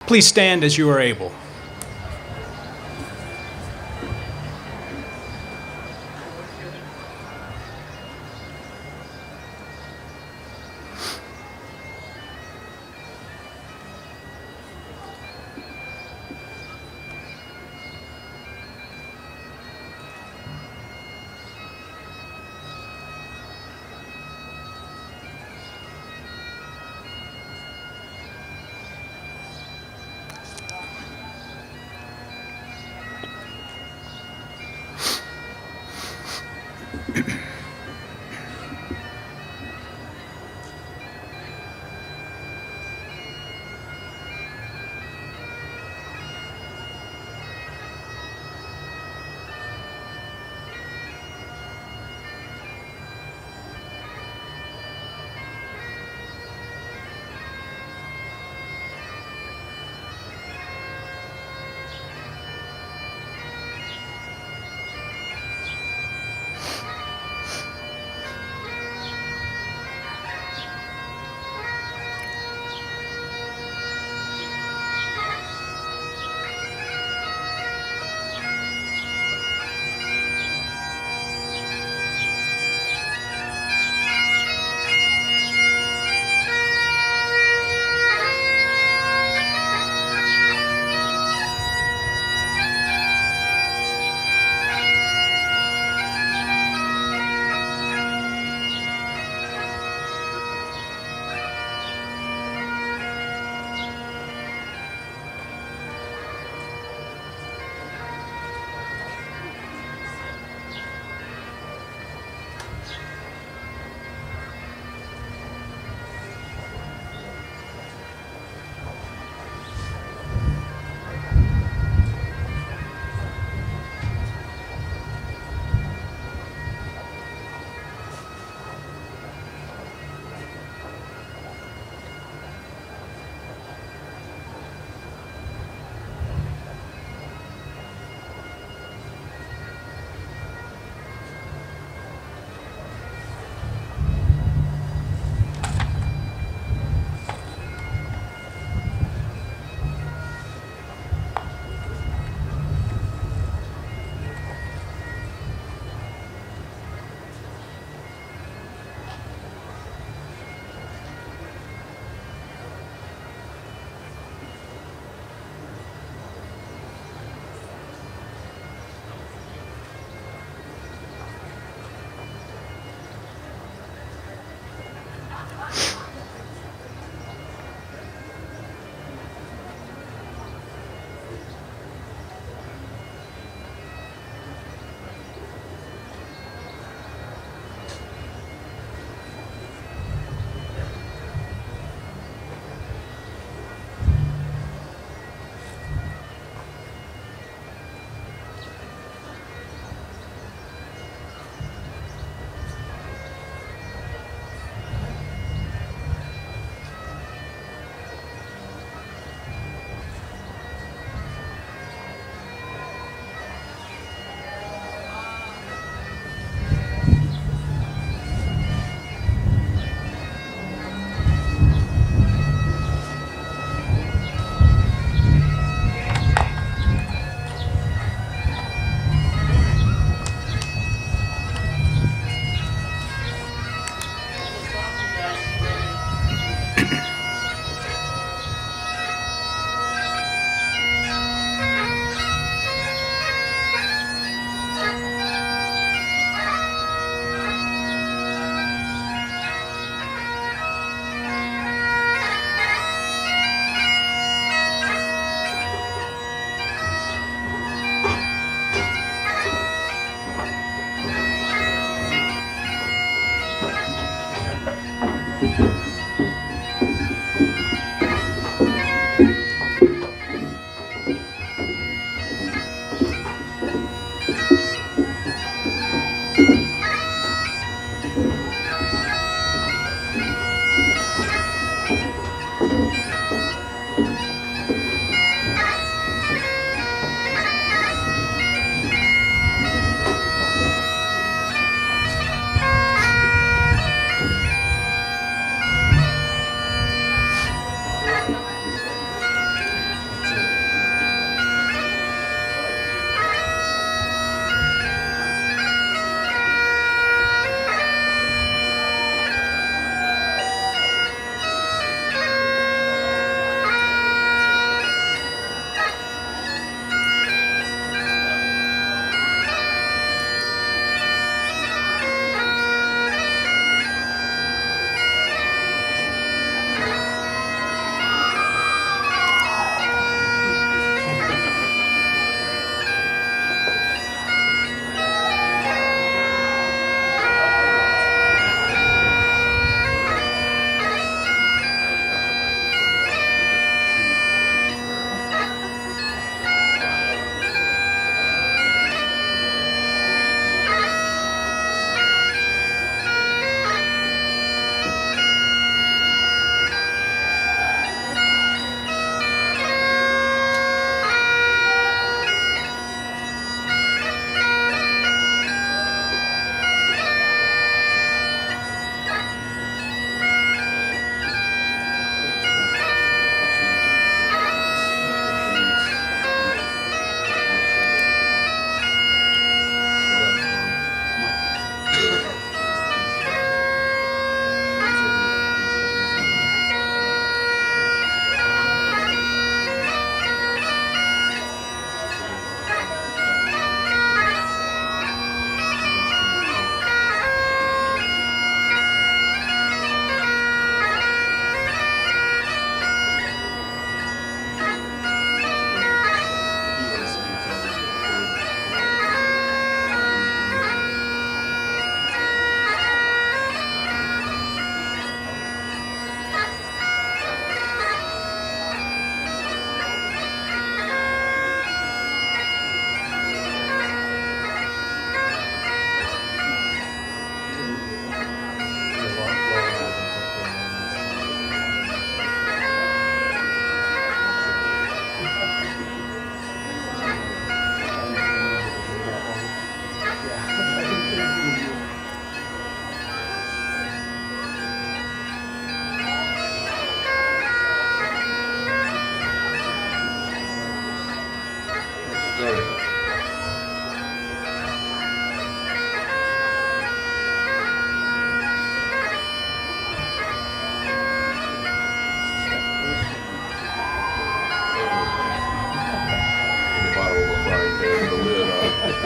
Please stand as you are able.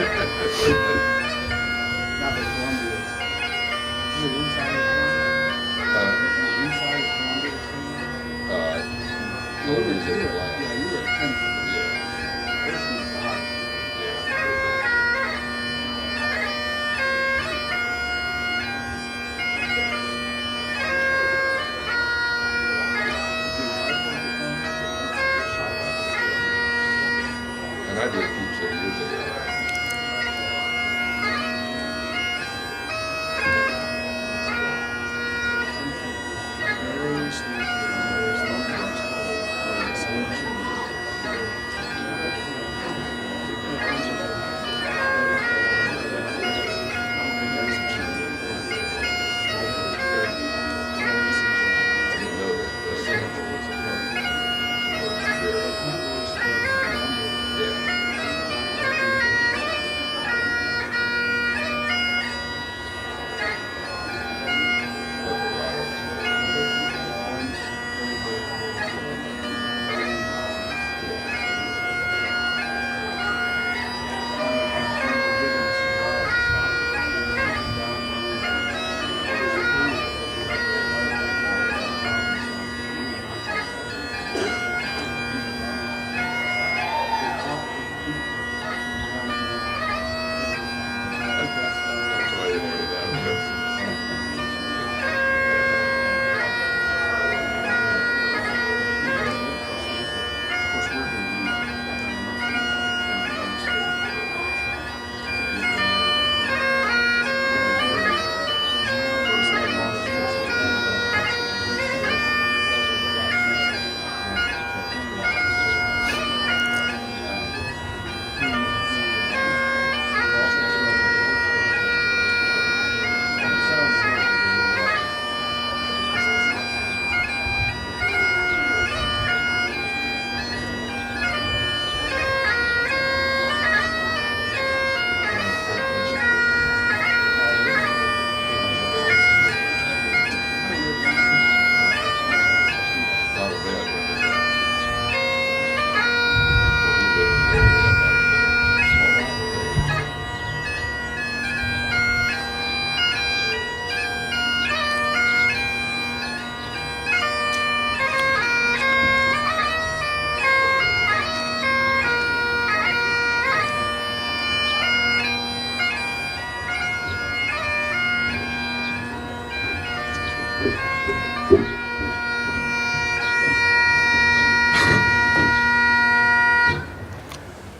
Not that Columbia is it inside of Columbia? Columbia is in Atlanta. Yeah, you were at Pennsylvania. Yeah. This is hot. And I did teach there years ago.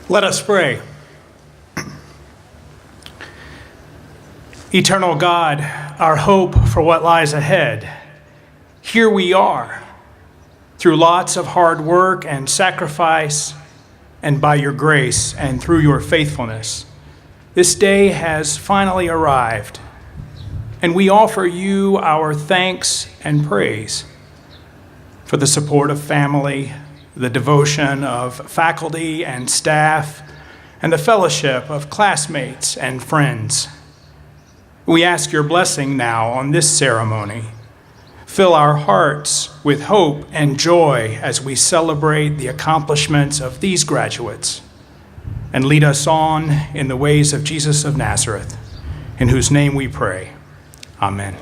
Let us pray. Eternal God, our hope for what lies ahead, here we are, through lots of hard work and sacrifice, and by your grace and through your faithfulness. This day has finally arrived, and we offer you our thanks and praise for the support of family, the devotion of faculty and staff, and the fellowship of classmates and friends. We ask your blessing now on this ceremony. Fill our hearts with hope and joy as we celebrate the accomplishments of these graduates, and lead us on in the ways of Jesus of Nazareth, in whose name we pray. Amen.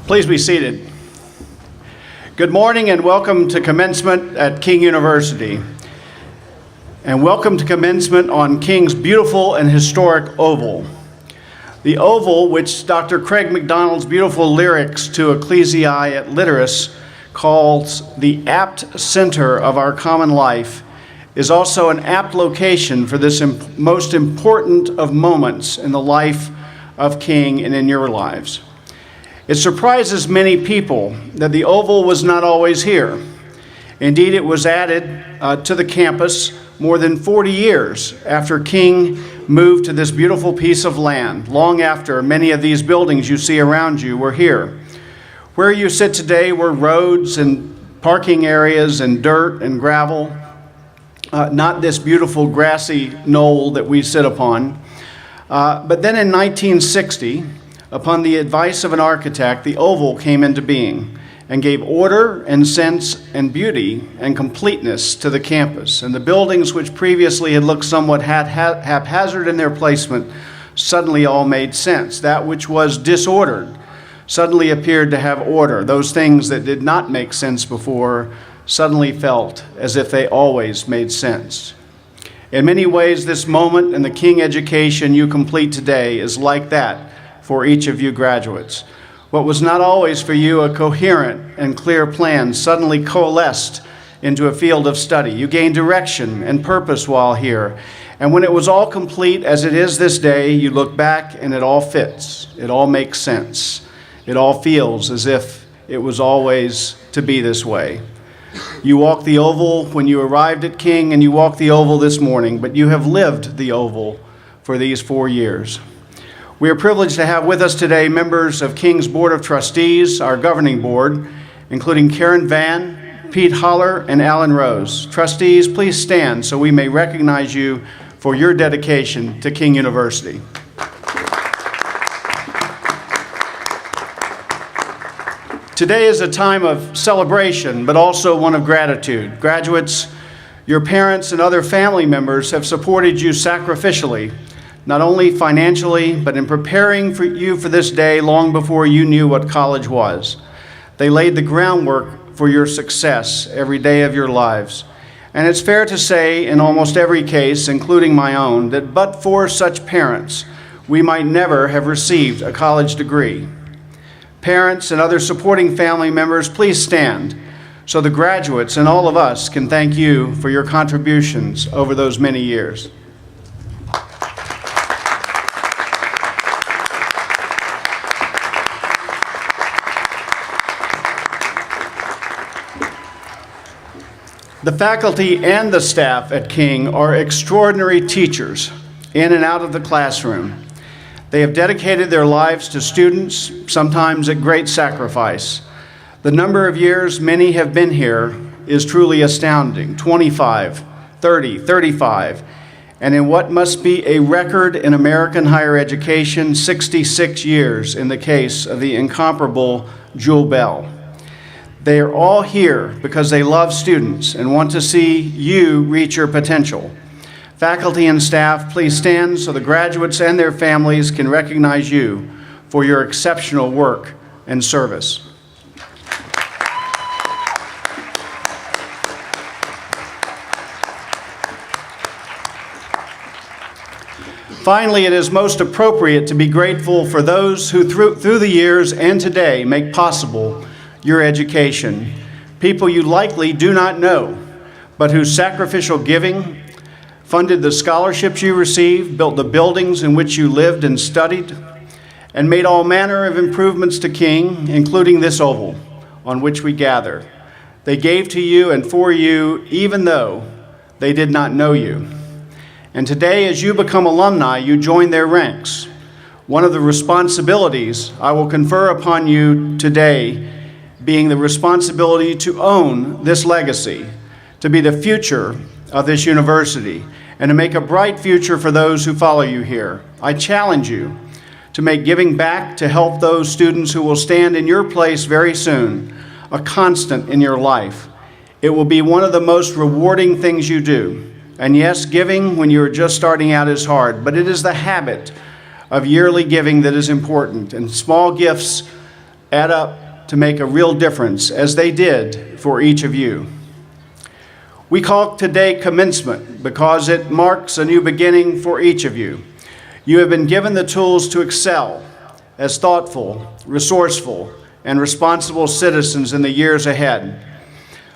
Please be seated. Good morning and welcome to commencement at King University. And welcome to commencement on King's beautiful and historic oval. The oval, which Dr. Craig McDonald's beautiful lyrics to Ecclesiae et Literis calls the apt center of our common life, is also an apt location for this most important of moments in the life of King and in your lives. It surprises many people that the oval was not always here. Indeed, it was added to the campus more than 40 years after King moved to this beautiful piece of land, long after many of these buildings you see around you were here. Where you sit today were roads and parking areas and dirt and gravel, not this beautiful grassy knoll that we sit upon. But then in 1960, upon the advice of an architect, the oval came into being, and gave order and sense and beauty and completeness to the campus. And the buildings which previously had looked somewhat haphazard in their placement suddenly all made sense. That which was disordered suddenly appeared to have order. Those things that did not make sense before suddenly felt as if they always made sense. In many ways, this moment in the King education you complete today is like that for each of you graduates. What was not always for you a coherent and clear plan suddenly coalesced into a field of study. You gained direction and purpose while here. And when it was all complete, as it is this day, you look back and it all fits. It all makes sense. It all feels as if it was always to be this way. You walked the Oval when you arrived at King, and you walked the Oval this morning, but you have lived the Oval for these 4 years. We are privileged to have with us today members of King's Board of Trustees, our governing board, including Karen Van, Pete Holler, and Alan Rose. Trustees, please stand so we may recognize you for your dedication to King University. Today is a time of celebration, but also one of gratitude. Graduates, your parents and other family members have supported you sacrificially, not only financially, but in preparing for you for this day long before you knew what college was. They laid the groundwork for your success every day of your lives. And it's fair to say, in almost every case, including my own, that but for such parents, we might never have received a college degree. Parents and other supporting family members, please stand so the graduates and all of us can thank you for your contributions over those many years. The faculty and the staff at King are extraordinary teachers in and out of the classroom. They have dedicated their lives to students, sometimes at great sacrifice. The number of years many have been here is truly astounding, 25, 30, 35, and in what must be a record in American higher education, 66 years in the case of the incomparable Jewel Bell. They are all here because they love students and want to see you reach your potential. Faculty and staff, please stand so the graduates and their families can recognize you for your exceptional work and service. Finally, it is most appropriate to be grateful for those who through the years and today make possible your education, people you likely do not know, but whose sacrificial giving funded the scholarships you received, built the buildings in which you lived and studied, and made all manner of improvements to King, including this Oval on which we gather. They gave to you and for you, even though they did not know you. And today, as you become alumni, you join their ranks. One of the responsibilities I will confer upon you today being the responsibility to own this legacy, to be the future of this university, and to make a bright future for those who follow you here. I challenge you to make giving back to help those students who will stand in your place very soon a constant in your life. It will be one of the most rewarding things you do. And yes, giving when you're just starting out is hard, but it is the habit of yearly giving that is important, and small gifts add up to make a real difference, as they did for each of you. We call today commencement because it marks a new beginning for each of you. You have been given the tools to excel as thoughtful, resourceful, and responsible citizens in the years ahead.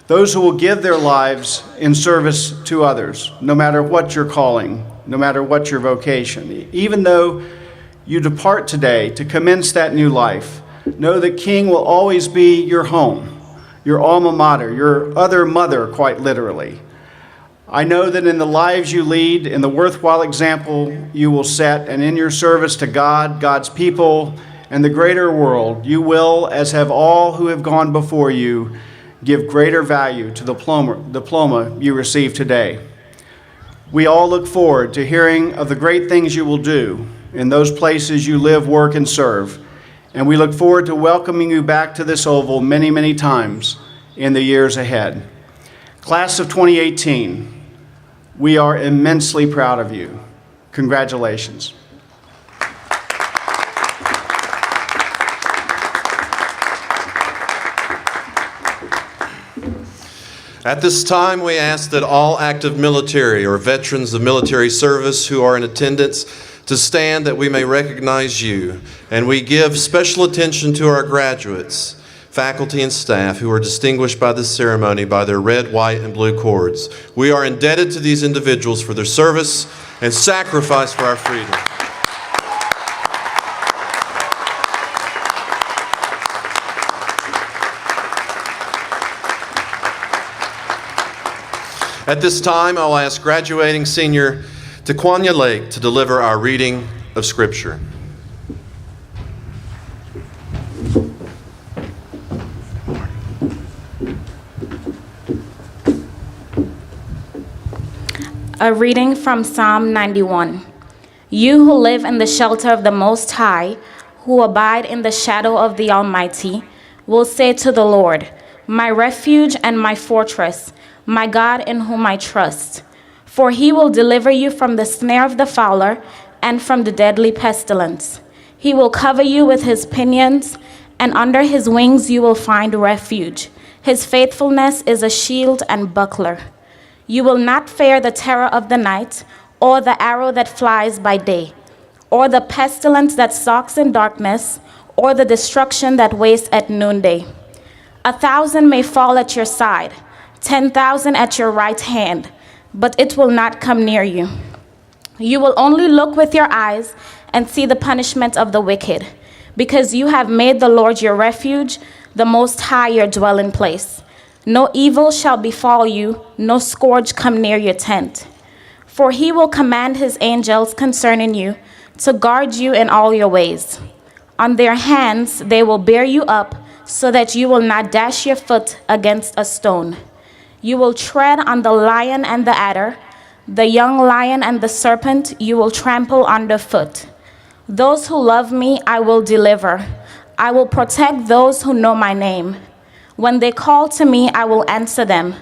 Those who will give their lives in service to others, no matter what your calling, no matter what your vocation. Even though you depart today to commence that new life, know that King will always be your home, your alma mater, your other mother, quite literally. I know that in the lives you lead, in the worthwhile example you will set, and in your service to God, God's people, and the greater world, you will, as have all who have gone before you, give greater value to the diploma you receive today. We all look forward to hearing of the great things you will do in those places you live, work, and serve. and we look forward to welcoming you back to this oval many, many times in the years ahead. Class of 2018, we are immensely proud of you. Congratulations. At this time, we ask that all active military or veterans of military service who are in attendance to stand that we may recognize you. And we give special attention to our graduates, faculty, and staff who are distinguished by this ceremony by their red, white, and blue cords. We are indebted to these individuals for their service and sacrifice for our freedom. At this time, I'll ask graduating senior Taquania Lake to deliver our reading of Scripture. A reading from Psalm 91. You who live in the shelter of the Most High, who abide in the shadow of the Almighty, will say to the Lord, my refuge and my fortress, my God in whom I trust. For he will deliver you from the snare of the fowler and from the deadly pestilence. He will cover you with his pinions, and under his wings you will find refuge. His faithfulness is a shield and buckler. You will not fear the terror of the night, or the arrow that flies by day, or the pestilence that stalks in darkness, or the destruction that wastes at noonday. 1,000 may fall at your side, 10,000 at your right hand, but it will not come near you. You will only look with your eyes and see the punishment of the wicked, because you have made the Lord your refuge, the Most High your dwelling place. No evil shall befall you, no scourge come near your tent. For he will command his angels concerning you to guard you in all your ways. On their hands they will bear you up, so that you will not dash your foot against a stone. You will tread on the lion and the adder, the young lion and the serpent you will trample underfoot. Those who love me I will deliver. I will protect those who know my name. When they call to me, I will answer them.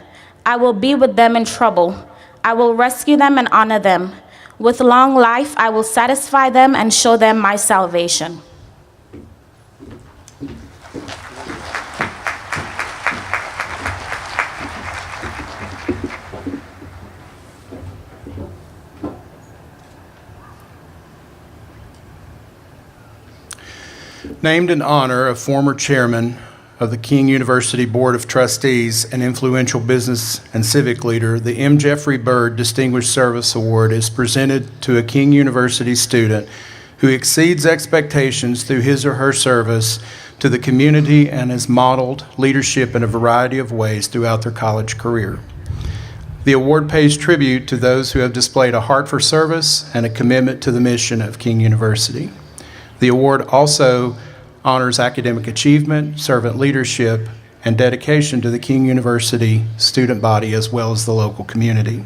I will be with them in trouble. I will rescue them and honor them. With long life I will satisfy them and show them my salvation. Named in honor of former chairman of the King University Board of Trustees and influential business and civic leader, the M. Jeffrey Bird Distinguished Service Award is presented to a King University student who exceeds expectations through his or her service to the community and has modeled leadership in a variety of ways throughout their college career. The award pays tribute to those who have displayed a heart for service and a commitment to the mission of King University. The award also honors academic achievement, servant leadership, and dedication to the King University student body as well as the local community.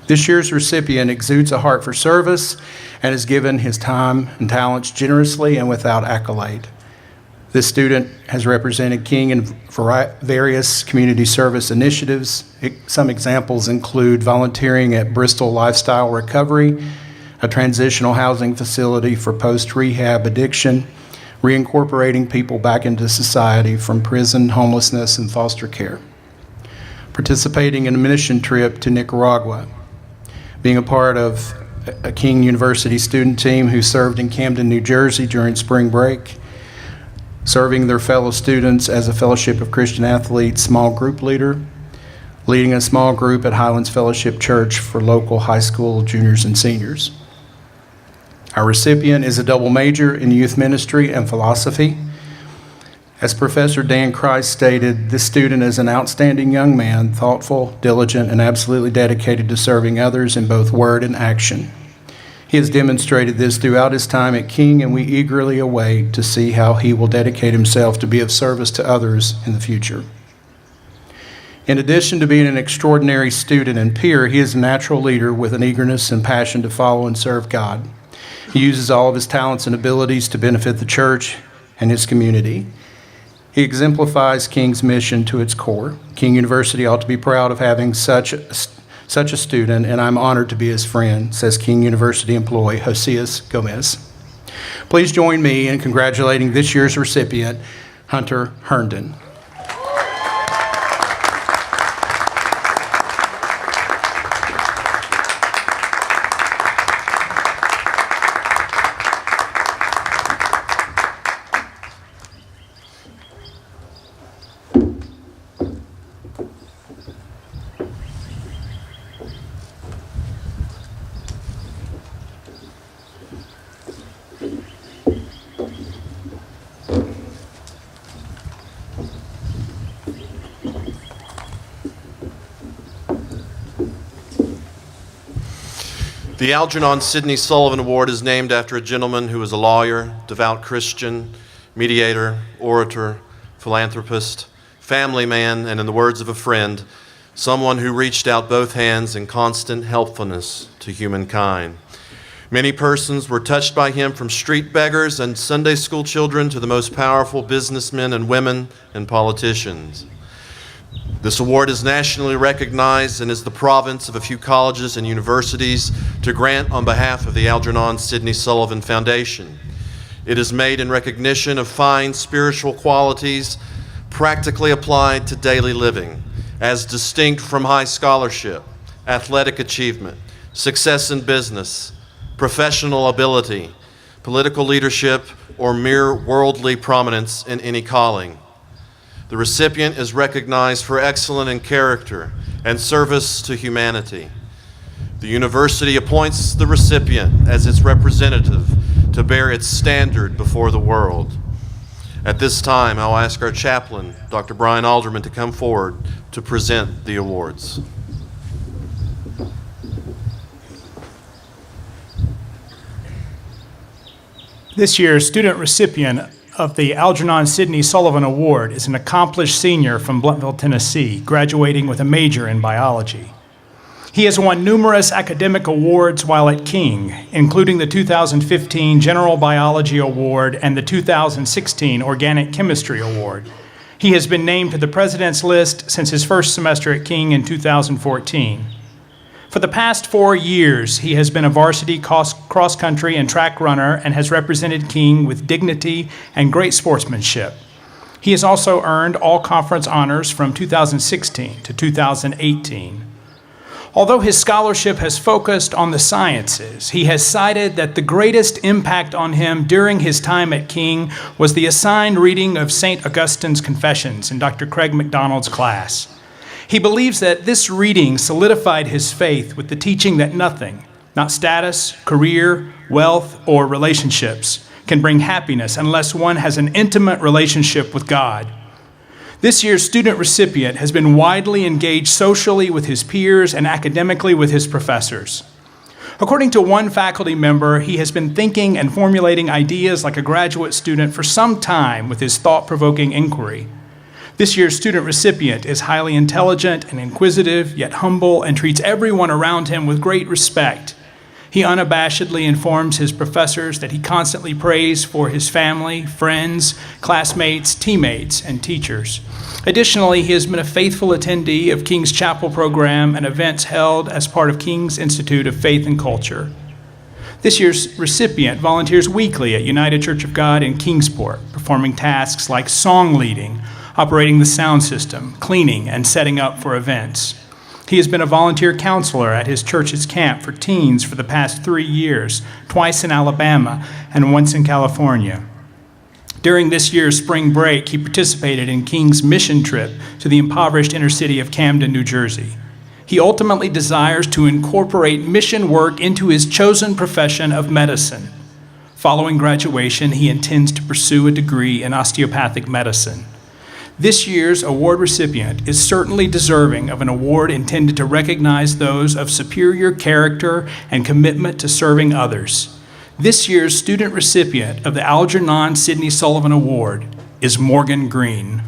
This year's recipient exudes a heart for service and has given his time and talents generously and without accolade. This student has represented King in various community service initiatives. Some examples include volunteering at Bristol Lifestyle Recovery, a transitional housing facility for post-rehab addiction, reincorporating people back into society from prison, homelessness, and foster care. Participating in a mission trip to Nicaragua. Being a part of a King University student team who served in Camden, New Jersey during spring break. Serving their fellow students as a Fellowship of Christian Athletes small group leader. Leading a small group at Highlands Fellowship Church for local high school juniors and seniors. Our recipient is a double major in youth ministry and philosophy. As Professor Dan Christ stated, this student is an outstanding young man, thoughtful, diligent, and absolutely dedicated to serving others in both word and action. He has demonstrated this throughout his time at King, and we eagerly await to see how he will dedicate himself to be of service to others in the future. In addition to being an extraordinary student and peer, he is a natural leader with an eagerness and passion to follow and serve God. He uses all of his talents and abilities to benefit the church and his community. He exemplifies King's mission to its core. King University ought to be proud of having such a student, and I'm honored to be his friend, says King University employee Josias Gomez. Please join me in congratulating this year's recipient, Hunter Herndon. The Algernon Sidney Sullivan Award is named after a gentleman who was a lawyer, devout Christian, mediator, orator, philanthropist, family man, and in the words of a friend, someone who reached out both hands in constant helpfulness to humankind. Many persons were touched by him, from street beggars and Sunday school children to the most powerful businessmen and women and politicians. This award is nationally recognized and is the province of a few colleges and universities to grant on behalf of the Algernon Sidney Sullivan Foundation. It is made in recognition of fine spiritual qualities practically applied to daily living, as distinct from high scholarship, athletic achievement, success in business, professional ability, political leadership, or mere worldly prominence in any calling. The recipient is recognized for excellence in character and service to humanity. The university appoints the recipient as its representative to bear its standard before the world. At this time, I'll ask our chaplain, Dr. Brian Alderman, to come forward to present the awards. This year's student recipient of the Algernon Sidney Sullivan Award is an accomplished senior from Blunteville, Tennessee, graduating with a major in biology. He has won numerous academic awards while at King, including the 2015 General Biology Award and the 2016 Organic Chemistry Award. He has been named to the President's List since his first semester at King in 2014. For the past 4 years, he has been a varsity cross-country and track runner and has represented King with dignity and great sportsmanship. He has also earned all conference honors from 2016 to 2018. Although his scholarship has focused on the sciences, he has cited that the greatest impact on him during his time at King was the assigned reading of St. Augustine's Confessions in Dr. Craig McDonald's class. He believes that this reading solidified his faith with the teaching that nothing, not status, career, wealth, or relationships, can bring happiness unless one has an intimate relationship with God. This year's student recipient has been widely engaged socially with his peers and academically with his professors. According to one faculty member, he has been thinking and formulating ideas like a graduate student for some time with his thought-provoking inquiry. This year's student recipient is highly intelligent and inquisitive, yet humble, and treats everyone around him with great respect. He unabashedly informs his professors that he constantly prays for his family, friends, classmates, teammates, and teachers. Additionally, he has been a faithful attendee of King's Chapel program and events held as part of King's Institute of Faith and Culture. This year's recipient volunteers weekly at United Church of God in Kingsport, performing tasks like song leading, operating the sound system, cleaning, and setting up for events. He has been a volunteer counselor at his church's camp for teens for the past 3 years, twice in Alabama and once in California. During this year's spring break, he participated in King's mission trip to the impoverished inner city of Camden, New Jersey. He ultimately desires to incorporate mission work into his chosen profession of medicine. Following graduation, he intends to pursue a degree in osteopathic medicine. This year's award recipient is certainly deserving of an award intended to recognize those of superior character and commitment to serving others. This year's student recipient of the Algernon Sidney Sullivan Award is Morgan Green.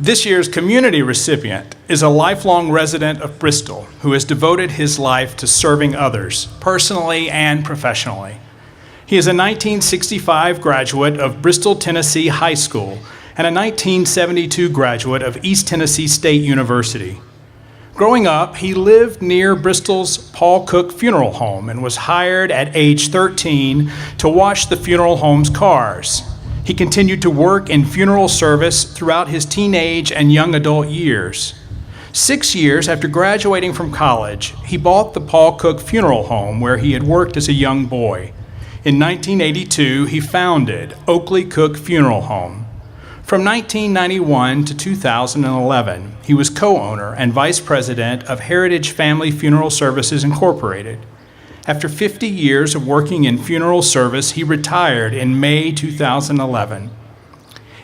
This year's community recipient is a lifelong resident of Bristol who has devoted his life to serving others, personally and professionally. He is a 1965 graduate of Bristol, Tennessee High School and a 1972 graduate of East Tennessee State University. Growing up, he lived near Bristol's Paul Cook Funeral Home and was hired at age 13 to wash the funeral home's cars. He continued to work in funeral service throughout his teenage and young adult years. 6 years after graduating from college, he bought the Paul Cook Funeral Home where he had worked as a young boy. In 1982, he founded Oakley Cook Funeral Home. From 1991 to 2011, he was co-owner and vice president of Heritage Family Funeral Services, Incorporated. After 50 years of working in funeral service, he retired in May 2011.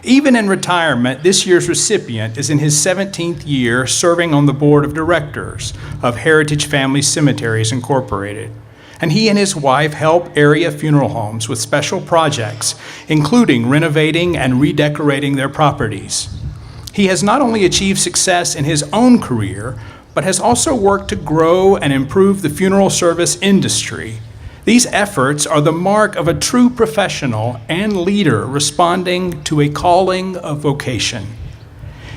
Even in retirement, this year's recipient is in his 17th year serving on the board of directors of Heritage Family Cemeteries, Incorporated. And he and his wife help area funeral homes with special projects, including renovating and redecorating their properties. He has not only achieved success in his own career, but has also worked to grow and improve the funeral service industry. These efforts are the mark of a true professional and leader responding to a calling of vocation.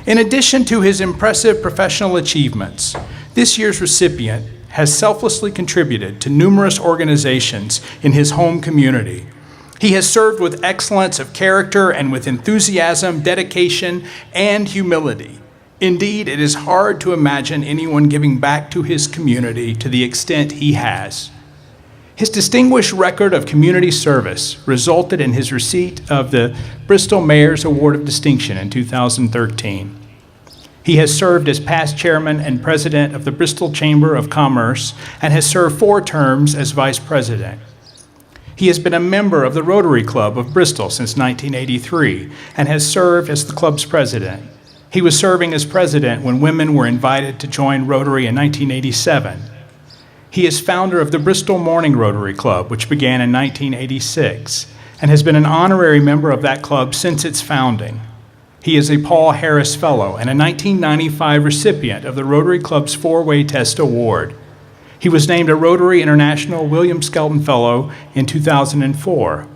In addition to his impressive professional achievements, this year's recipient has selflessly contributed to numerous organizations in his home community. He has served with excellence of character and with enthusiasm, dedication, and humility. Indeed, it is hard to imagine anyone giving back to his community to the extent he has. His distinguished record of community service resulted in his receipt of the Bristol Mayor's Award of Distinction in 2013. He has served as past chairman and president of the Bristol Chamber of Commerce and has served 4 terms as vice president. He has been a member of the Rotary Club of Bristol since 1983 and has served as the club's president. He was serving as president when women were invited to join Rotary in 1987. He is founder of the Bristol Morning Rotary Club, which began in 1986, and has been an honorary member of that club since its founding. He is a Paul Harris Fellow and a 1995 recipient of the Rotary Club's 4-Way Test Award. He was named a Rotary International William Skelton Fellow in 2004.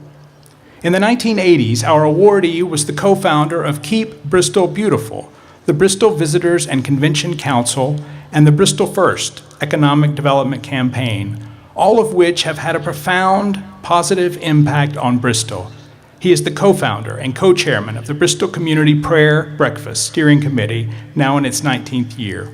In the 1980s, our awardee was the co-founder of Keep Bristol Beautiful, the Bristol Visitors and Convention Council, and the Bristol First Economic Development Campaign, all of which have had a profound positive impact on Bristol. He is the co-founder and co-chairman of the Bristol Community Prayer Breakfast Steering Committee, now in its 19th year.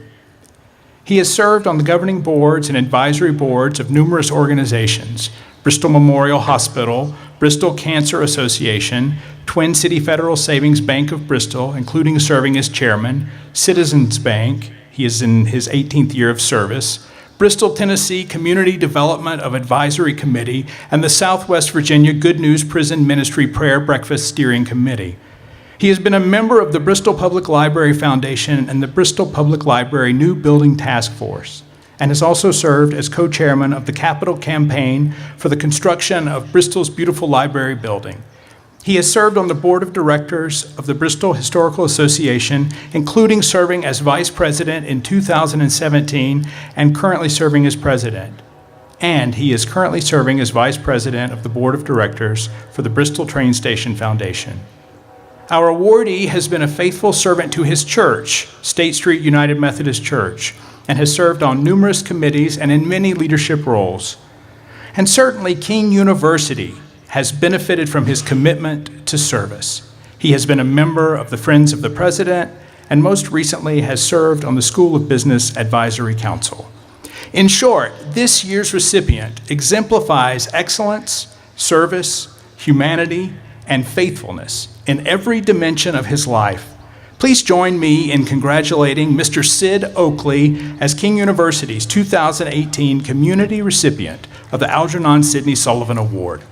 He has served on the governing boards and advisory boards of numerous organizations: Bristol Memorial Hospital, Bristol Cancer Association, Twin City Federal Savings Bank of Bristol, including serving as chairman, Citizens Bank, he is in his 18th year of service, Bristol, Tennessee Community Development of Advisory Committee, and the Southwest Virginia Good News Prison Ministry Prayer Breakfast Steering Committee. He has been a member of the Bristol Public Library Foundation and the Bristol Public Library New Building Task Force, and has also served as co-chairman of the Capital Campaign for the construction of Bristol's beautiful library building. He has served on the board of directors of the Bristol Historical Association, including serving as vice president in 2017 and currently serving as president. And he is currently serving as vice president of the board of directors for the Bristol Train Station Foundation. Our awardee has been a faithful servant to his church, State Street United Methodist Church, and has served on numerous committees and in many leadership roles. And certainly King University has benefited from his commitment to service. He has been a member of the Friends of the President and most recently has served on the School of Business Advisory Council. In short, this year's recipient exemplifies excellence, service, humanity, and faithfulness in every dimension of his life. Please join me in congratulating Mr. Sid Oakley as King University's 2018 Community Recipient of the Algernon Sidney Sullivan Award.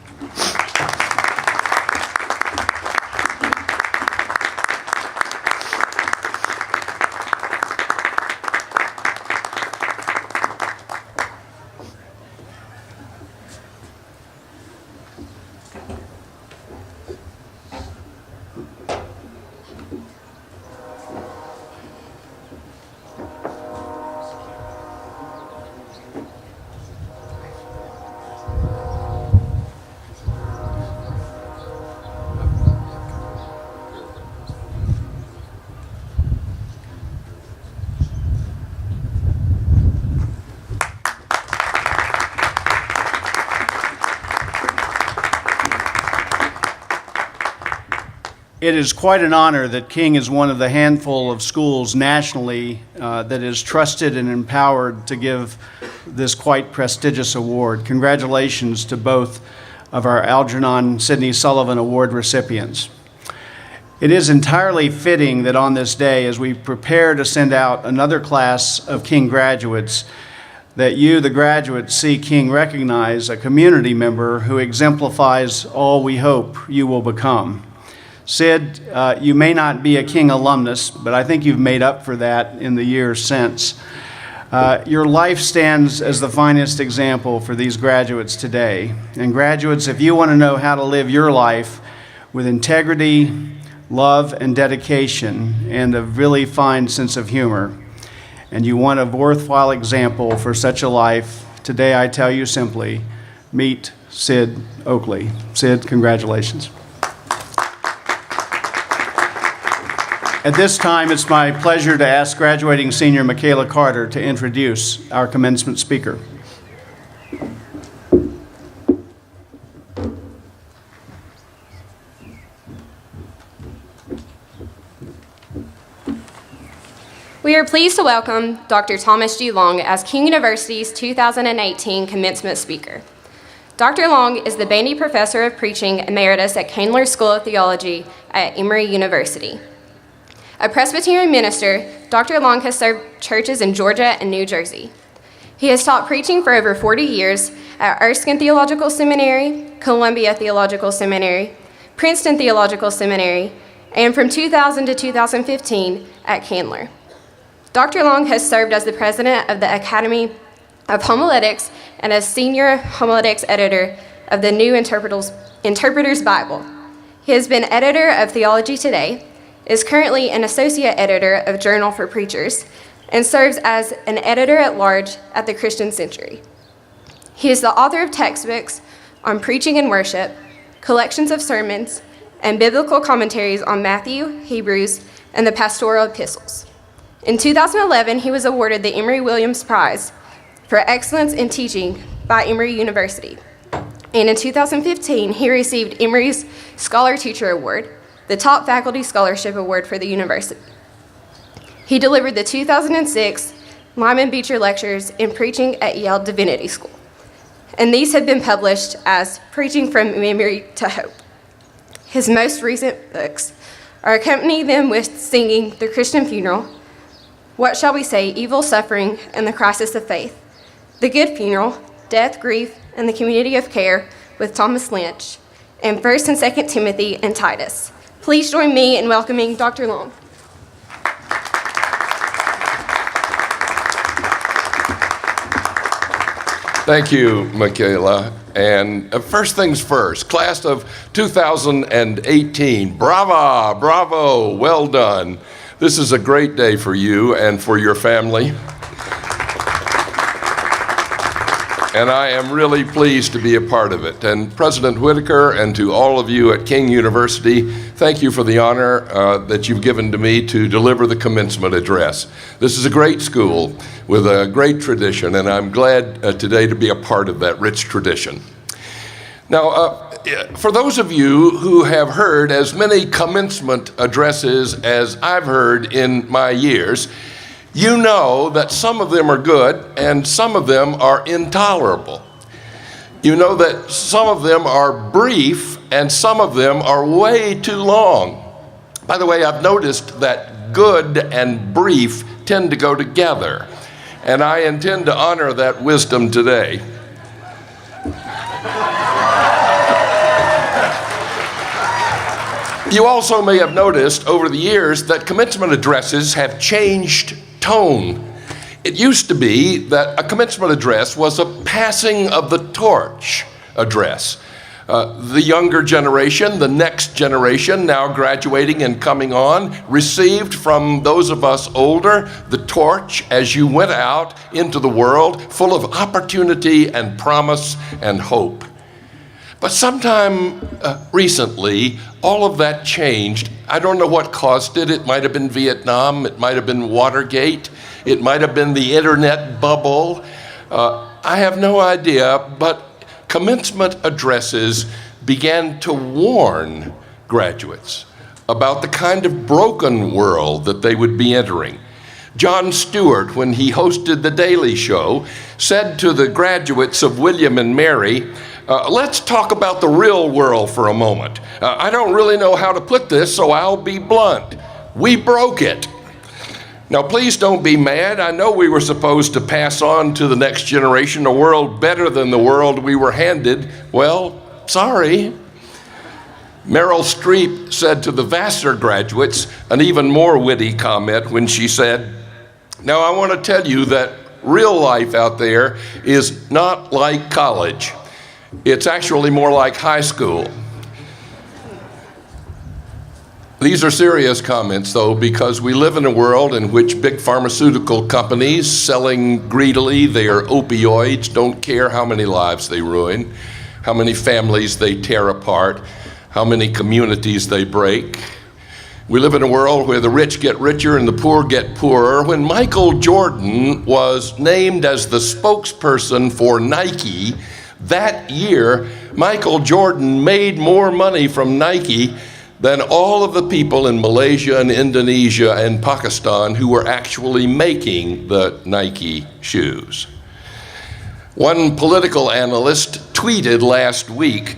It is quite an honor that King is one of the handful of schools nationally that is trusted and empowered to give this quite prestigious award. Congratulations to both of our Algernon Sidney Sullivan Award recipients. It is entirely fitting that on this day, as we prepare to send out another class of King graduates, that you, the graduates, see King recognize a community member who exemplifies all we hope you will become. Sid, you may not be a King alumnus, but I think you've made up for that in the years since. Your life stands as the finest example for these graduates today. And graduates, if you want to know how to live your life with integrity, love, and dedication, and a really fine sense of humor, and you want a worthwhile example for such a life, today I tell you simply, meet Sid Oakley. Sid, congratulations. At this time, it's my pleasure to ask graduating senior Michaela Carter to introduce our commencement speaker. We are pleased to welcome Dr. Thomas G. Long as King University's 2018 Commencement Speaker. Dr. Long is the Bandy Professor of Preaching Emeritus at Candler School of Theology at Emory University. A Presbyterian minister, Dr. Long has served churches in Georgia and New Jersey. He has taught preaching for over 40 years at Erskine Theological Seminary, Columbia Theological Seminary, Princeton Theological Seminary, and from 2000 to 2015 at Candler. Dr. Long has served as the president of the Academy of Homiletics and as senior homiletics editor of the New Interpreter's Bible. He has been editor of Theology Today, is currently an associate editor of Journal for Preachers, and serves as an editor-at-large at the Christian Century. He is the author of textbooks on preaching and worship, collections of sermons, and biblical commentaries on Matthew, Hebrews, and the pastoral epistles. In 2011, he was awarded the Emory Williams Prize for Excellence in Teaching by Emory University. And in 2015, he received Emory's Scholar Teacher Award, the top faculty scholarship award for the university. He delivered the 2006 Lyman Beecher Lectures in Preaching at Yale Divinity School, and these have been published as Preaching from Memory to Hope. His most recent books are Accompany Them with Singing, The Christian Funeral, What Shall We Say, Evil, Suffering, and the Crisis of Faith, The Good Funeral, Death, Grief, and the Community of Care with Thomas Lynch, and 1st and 2nd Timothy and Titus. Please join me in welcoming Dr. Long. Thank you, Michaela. And first things first, class of 2018, bravo, well done. This is a great day for you and for your family. And I am really pleased to be a part of it. And President Whitaker, and to all of you at King University, thank you for the honor that you've given to me to deliver the commencement address. This is a great school with a great tradition, and I'm glad today to be a part of that rich tradition. Now, for those of you who have heard as many commencement addresses as I've heard in my years, you know that some of them are good and some of them are intolerable. You know that some of them are brief and some of them are way too long. By the way, I've noticed that good and brief tend to go together, and I intend to honor that wisdom today. You also may have noticed over the years that commencement addresses have changed tone. It used to be that a commencement address was a passing of the torch address. The younger generation, the next generation, now graduating and coming on, received from those of us older the torch as you went out into the world full of opportunity and promise and hope. But sometime recently, all of that changed. I don't know what caused it. It might have been Vietnam. It might have been Watergate. It might have been the internet bubble. I have no idea, but commencement addresses began to warn graduates about the kind of broken world that they would be entering. Jon Stewart, when he hosted The Daily Show, said to the graduates of William and Mary, let's talk about the real world for a moment. I don't really know how to put this, so I'll be blunt. We broke it. Now, please don't be mad. I know we were supposed to pass on to the next generation a world better than the world we were handed. Well, sorry. Meryl Streep said to the Vassar graduates an even more witty comment when she said, now I want to tell you that real life out there is not like college. It's actually more like high school. These are serious comments, though, because we live in a world in which big pharmaceutical companies selling greedily their opioids don't care how many lives they ruin, how many families they tear apart, how many communities they break. We live in a world where the rich get richer and the poor get poorer. When Michael Jordan was named as the spokesperson for Nike that year, Michael Jordan made more money from Nike than all of the people in Malaysia and Indonesia and Pakistan who were actually making the Nike shoes. One political analyst tweeted last week,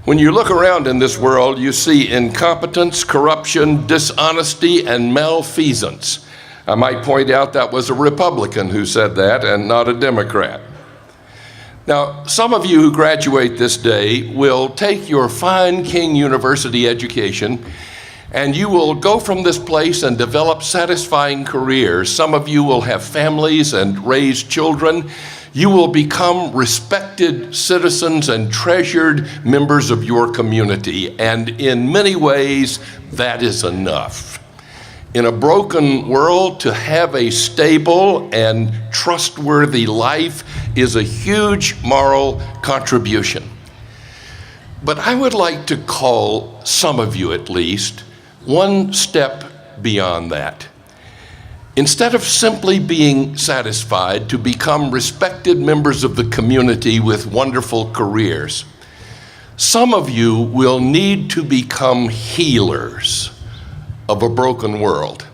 when you look around in this world, you see incompetence, corruption, dishonesty, and malfeasance. I might point out that was a Republican who said that and not a Democrat. Now, some of you who graduate this day will take your fine King University education and you will go from this place and develop satisfying careers. Some of you will have families and raise children. You will become respected citizens and treasured members of your community. And in many ways, that is enough. In a broken world, to have a stable and trustworthy life is a huge moral contribution. But I would like to call some of you, at least, one step beyond that. Instead of simply being satisfied to become respected members of the community with wonderful careers, some of you will need to become healers of a broken world.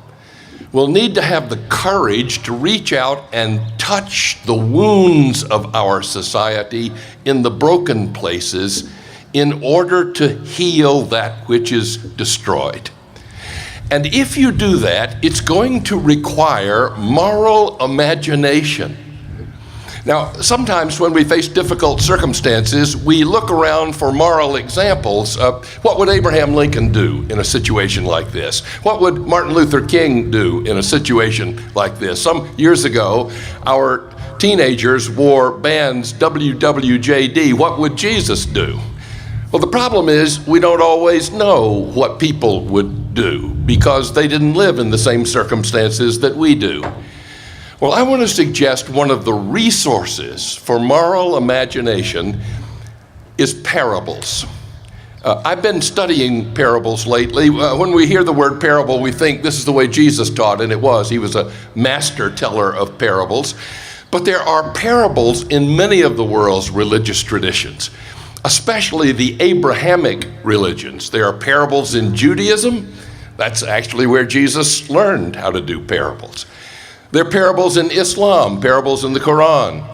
We'll need to have the courage to reach out and touch the wounds of our society in the broken places in order to heal that which is destroyed. And if you do that, it's going to require moral imagination. Now, sometimes when we face difficult circumstances, we look around for moral examples. What would Abraham Lincoln do in a situation like this? What would Martin Luther King do in a situation like this? Some years ago, our teenagers wore bands WWJD. What would Jesus do? Well, the problem is we don't always know what people would do because they didn't live in the same circumstances that we do. Well, I want to suggest one of the resources for moral imagination is parables. I've been studying parables lately. When we hear the word parable, we think this is the way Jesus taught, and it was. He was a master teller of parables. But there are parables in many of the world's religious traditions, especially the Abrahamic religions. There are parables in Judaism. That's actually where Jesus learned how to do parables. There are parables in Islam, parables in the Quran,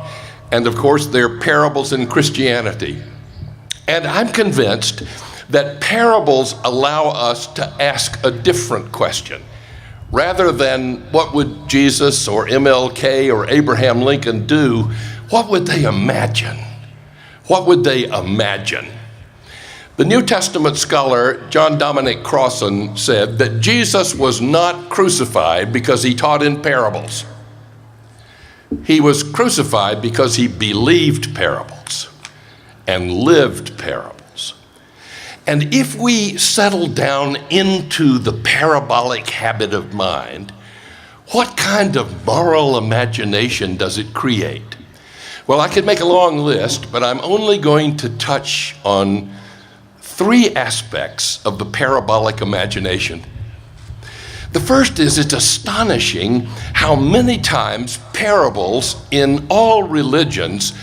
and of course there are parables in Christianity. And I'm convinced that parables allow us to ask a different question. Rather than what would Jesus or MLK or Abraham Lincoln do, what would they imagine? What would they imagine? The New Testament scholar John Dominic Crossan said that Jesus was not crucified because he taught in parables. He was crucified because he believed parables and lived parables. And if we settle down into the parabolic habit of mind, what kind of moral imagination does it create? Well, I could make a long list, but I'm only going to touch on three aspects of the parabolic imagination. The first is it's astonishing how many times parables in all religions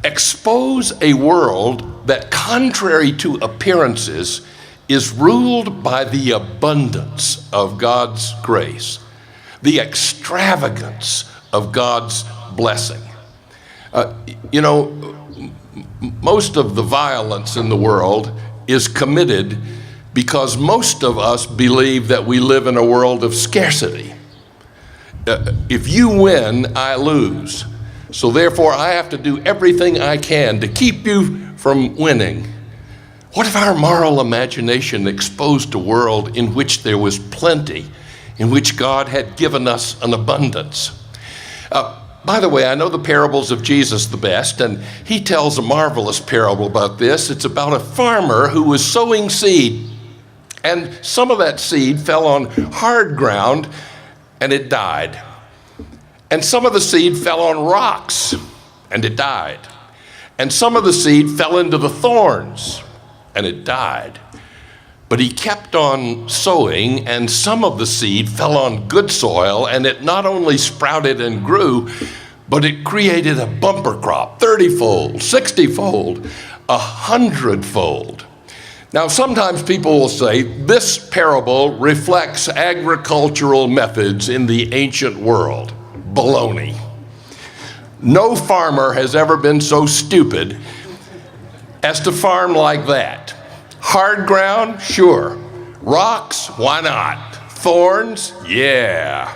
expose a world that, contrary to appearances, is ruled by the abundance of God's grace, the extravagance of God's blessing. Most of the violence in the world is committed because most of us believe that we live in a world of scarcity. If you win, I lose. So therefore, I have to do everything I can to keep you from winning. What if our moral imagination exposed a world in which there was plenty, in which God had given us an abundance? By the way, I know the parables of Jesus the best, and he tells a marvelous parable about this. It's about a farmer who was sowing seed, and some of that seed fell on hard ground, and it died. And some of the seed fell on rocks, and it died. And some of the seed fell into the thorns, and it died. But he kept on sowing, and some of the seed fell on good soil, and it not only sprouted and grew, but it created a bumper crop, 30-fold, 60-fold, 100-fold. Now, sometimes people will say this parable reflects agricultural methods in the ancient world. Baloney. No farmer has ever been so stupid as to farm like that. Hard ground? Sure. Rocks? Why not? Thorns? Yeah.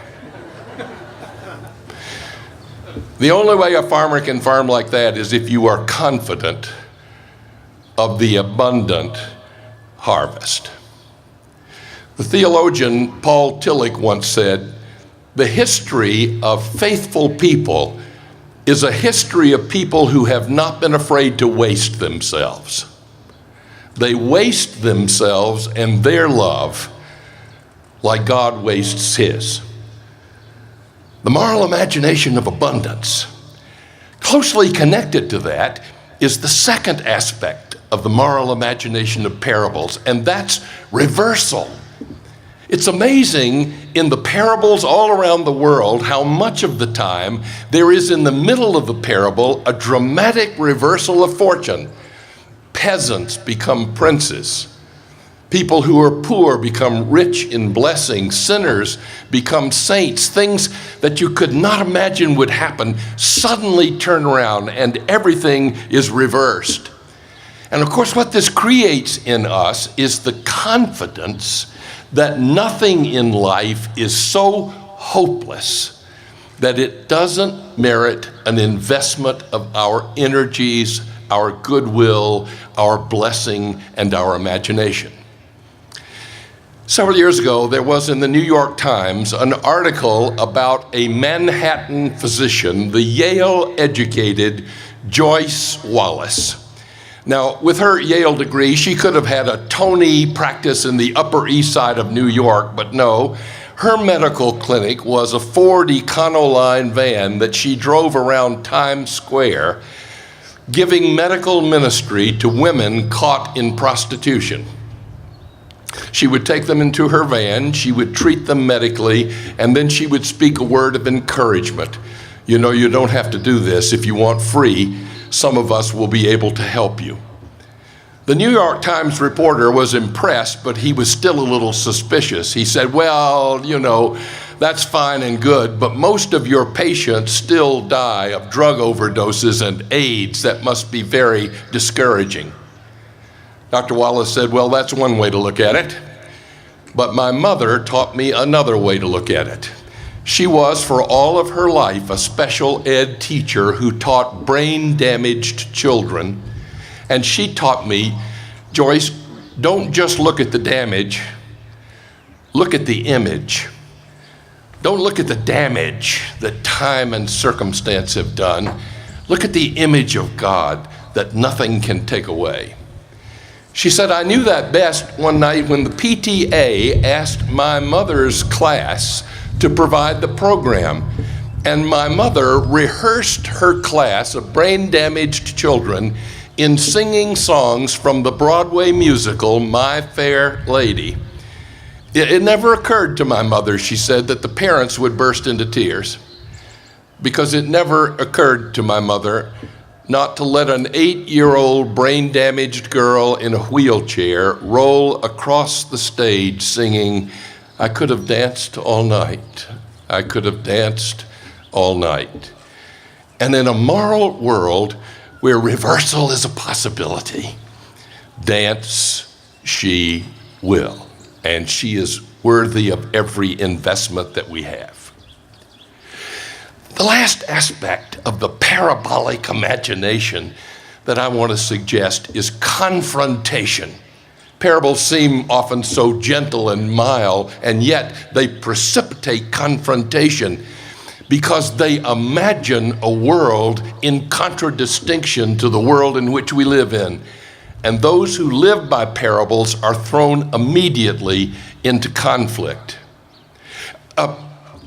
The only way a farmer can farm like that is if you are confident of the abundant harvest. The theologian Paul Tillich once said, "The history of faithful people is a history of people who have not been afraid to waste themselves. They waste themselves and their love like God wastes his." The moral imagination of abundance. Closely connected to that is the second aspect of the moral imagination of parables, and that's reversal. It's amazing in the parables all around the world how much of the time there is in the middle of the parable a dramatic reversal of fortune. Peasants become princes. People who are poor become rich in blessing. Sinners become saints. Things that you could not imagine would happen suddenly turn around and everything is reversed. And of course, what this creates in us is the confidence that nothing in life is so hopeless that it doesn't merit an investment of our energies, our goodwill, our blessing, and our imagination. Several years ago, there was in the New York Times an article about a Manhattan physician, the Yale-educated Joyce Wallace. Now, with her Yale degree, she could have had a Tony practice in the Upper East Side of New York, but no. Her medical clinic was a Ford Econoline van that she drove around Times Square, giving medical ministry to women caught in prostitution. She would take them into her van, she would treat them medically, and then she would speak a word of encouragement. You know, you don't have to do this. If you want free, some of us will be able to help you. The New York Times reporter was impressed, but he was still a little suspicious. He said, "Well, you know, that's fine and good, but most of your patients still die of drug overdoses and AIDS. That must be very discouraging." Dr. Wallace said, "Well, that's one way to look at it, but my mother taught me another way to look at it. She was, for all of her life, a special ed teacher who taught brain-damaged children. And she taught me, Joyce, don't just look at the damage, look at the image. Don't look at the damage that time and circumstance have done. Look at the image of God that nothing can take away." She said, "I knew that best one night when the PTA asked my mother's class to provide the program. And my mother rehearsed her class of brain-damaged children in singing songs from the Broadway musical, My Fair Lady. It never occurred to my mother," she said, "that the parents would burst into tears, because it never occurred to my mother not to let an 8-year-old brain-damaged girl in a wheelchair roll across the stage singing, "I could have danced all night. I could have danced all night." And in a moral world where reversal is a possibility, dance she will, and she is worthy of every investment that we have. The last aspect of the parabolic imagination that I want to suggest is confrontation. Parables seem often so gentle and mild, and yet they precipitate confrontation because they imagine a world in contradistinction to the world in which we live in. And those who live by parables are thrown immediately into conflict.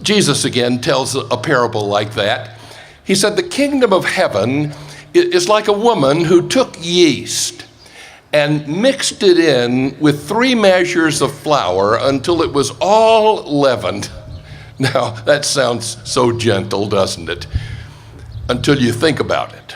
Jesus again tells a parable like that. He said, the kingdom of heaven is like a woman who took yeast and mixed it in with 3 measures of flour until it was all leavened. Now, that sounds so gentle, doesn't it? Until you think about it.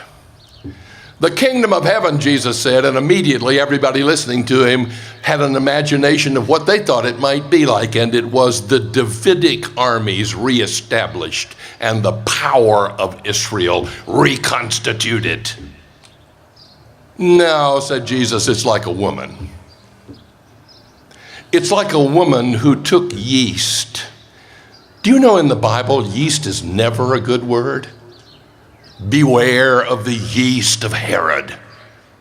The kingdom of heaven, Jesus said, and immediately everybody listening to him had an imagination of what they thought it might be like, and it was the Davidic armies reestablished and the power of Israel reconstituted. No, said Jesus, it's like a woman. It's like a woman who took yeast. Do you know in the Bible, yeast is never a good word? Beware of the yeast of Herod.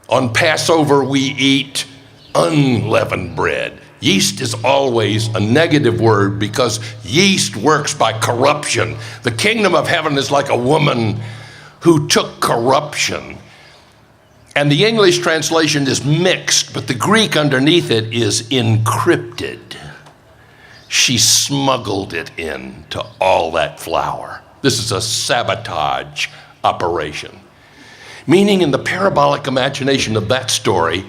On Passover, we eat unleavened bread. Yeast is always a negative word because yeast works by corruption. The kingdom of heaven is like a woman who took corruption. And the English translation is mixed, but the Greek underneath it is encrypted. She smuggled it into all that flour. This is a sabotage operation. Meaning in the parabolic imagination of that story,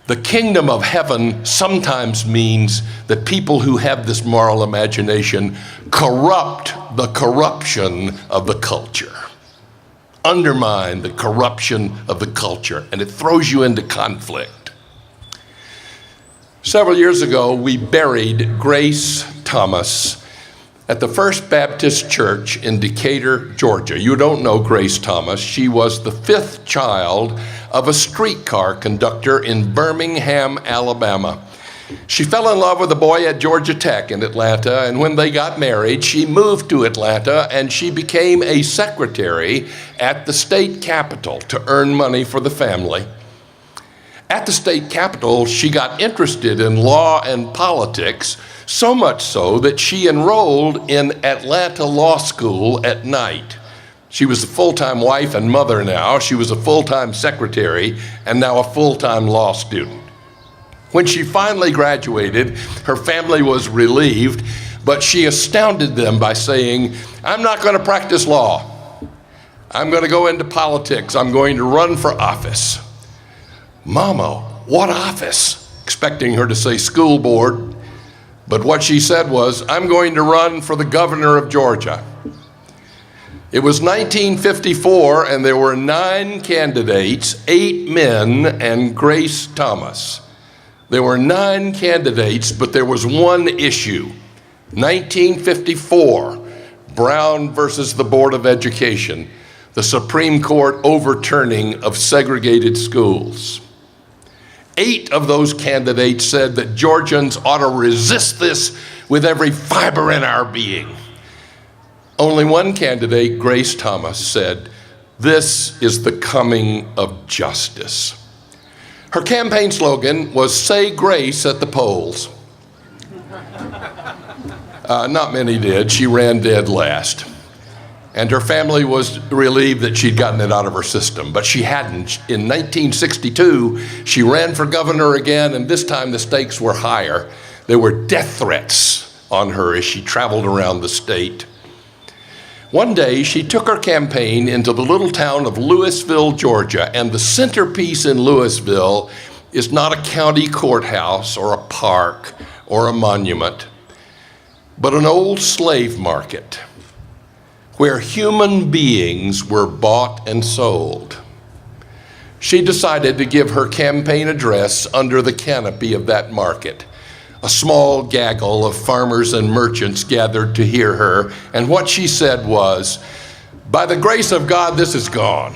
the kingdom of heaven sometimes means that people who have this moral imagination corrupt the corruption of the culture. Undermine the corruption of the culture, and it throws you into conflict. Several years ago, we buried Grace Thomas at the First Baptist Church in Decatur, Georgia. You don't know Grace Thomas. She was the 5th child of a streetcar conductor in Birmingham, Alabama. She fell in love with a boy at Georgia Tech in Atlanta, and when they got married, she moved to Atlanta and she became a secretary at the state capitol to earn money for the family. At the state capitol, she got interested in law and politics, so much so that she enrolled in Atlanta Law School at night. She was a full-time wife and mother now. She was a full-time secretary and now a full-time law student. When she finally graduated, her family was relieved, but she astounded them by saying, "I'm not going to practice law. I'm going to go into politics. I'm going to run for office." "Mama, what office?" Expecting her to say school board. But what she said was, "I'm going to run for the governor of Georgia." It was 1954, and there were 9 candidates, 8 men, and Grace Thomas. There were 9 candidates, but there was one issue. 1954, Brown versus the Board of Education, the Supreme Court overturning of segregated schools. 8 of those candidates said that Georgians ought to resist this with every fiber in our being. Only one candidate, Grace Thomas, said, "This is the coming of justice." Her campaign slogan was, "Say grace at the polls." Not many did. She ran dead last. And her family was relieved that she'd gotten it out of her system, but she hadn't. In 1962, she ran for governor again, and this time the stakes were higher. There were death threats on her as she traveled around the state. One day, she took her campaign into the little town of Louisville, Georgia, and the centerpiece in Louisville is not a county courthouse or a park or a monument, but an old slave market where human beings were bought and sold. she decided to give her campaign address under the canopy of that market. A small gaggle of farmers and merchants gathered to hear her, and what she said was, "By the grace of God, this is gone.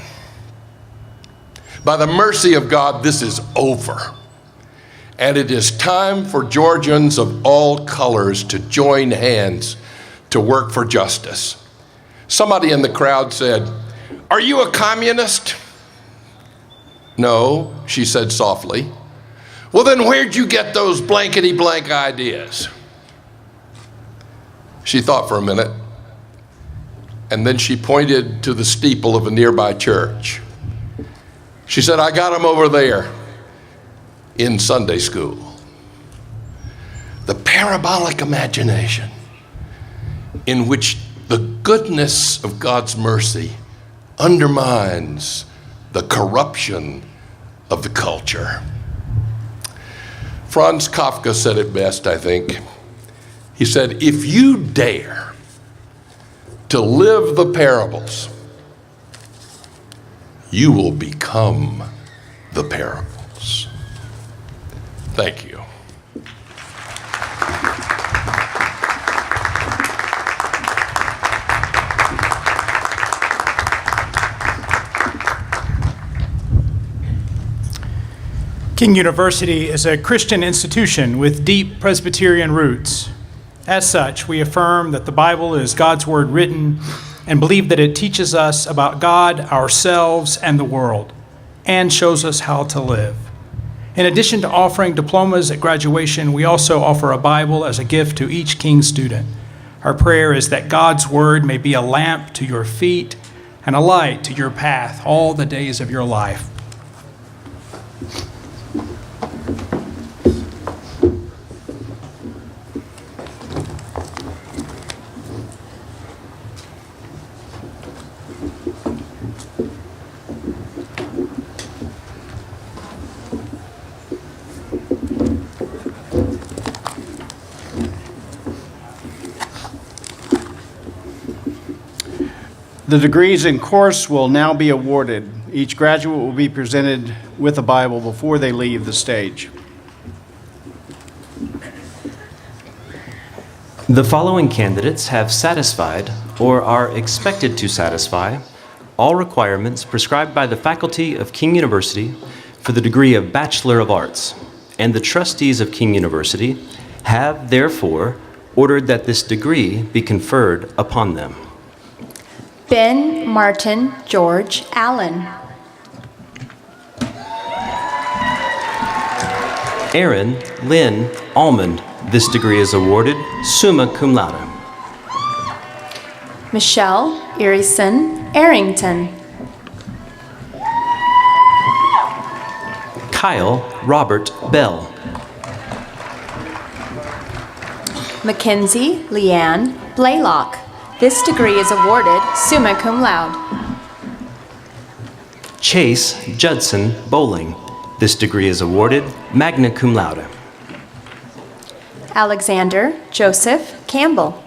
By the mercy of God, this is over. And it is time for Georgians of all colors to join hands to work for justice." Somebody in the crowd said, "Are you a communist?" "No," she said softly. "Well, then where'd you get those blankety blank ideas?" She thought for a minute, and then she pointed to the steeple of a nearby church. She said, "I got them over there in Sunday school." The parabolic imagination in which the goodness of God's mercy undermines the corruption of the culture. Franz Kafka said it best, I think. He said, "If you dare to live the parables, you will become the parables." Thank you. King University is a Christian institution with deep Presbyterian roots. As such, we affirm that the Bible is God's word written and believe that it teaches us about God, ourselves, and the world, and shows us how to live. In addition to offering diplomas at graduation, we also offer a Bible as a gift to each King student. Our prayer is that God's word may be a lamp to your feet and a light to your path all the days of your life. The degrees in course will now be awarded. Each graduate will be presented with a Bible before they leave the stage. The following candidates have satisfied or are expected to satisfy all requirements prescribed by the faculty of King University for the degree of Bachelor of Arts, and the trustees of King University have therefore ordered that this degree be conferred upon them. Ben Martin George Allen. Aaron Lynn Almond. This degree is awarded summa cum laude. Michelle Erison Arrington. Kyle Robert Bell. Mackenzie Leanne Blaylock. This degree is awarded summa cum laude. Chase Judson Bowling. This degree is awarded magna cum laude. Alexander Joseph Campbell.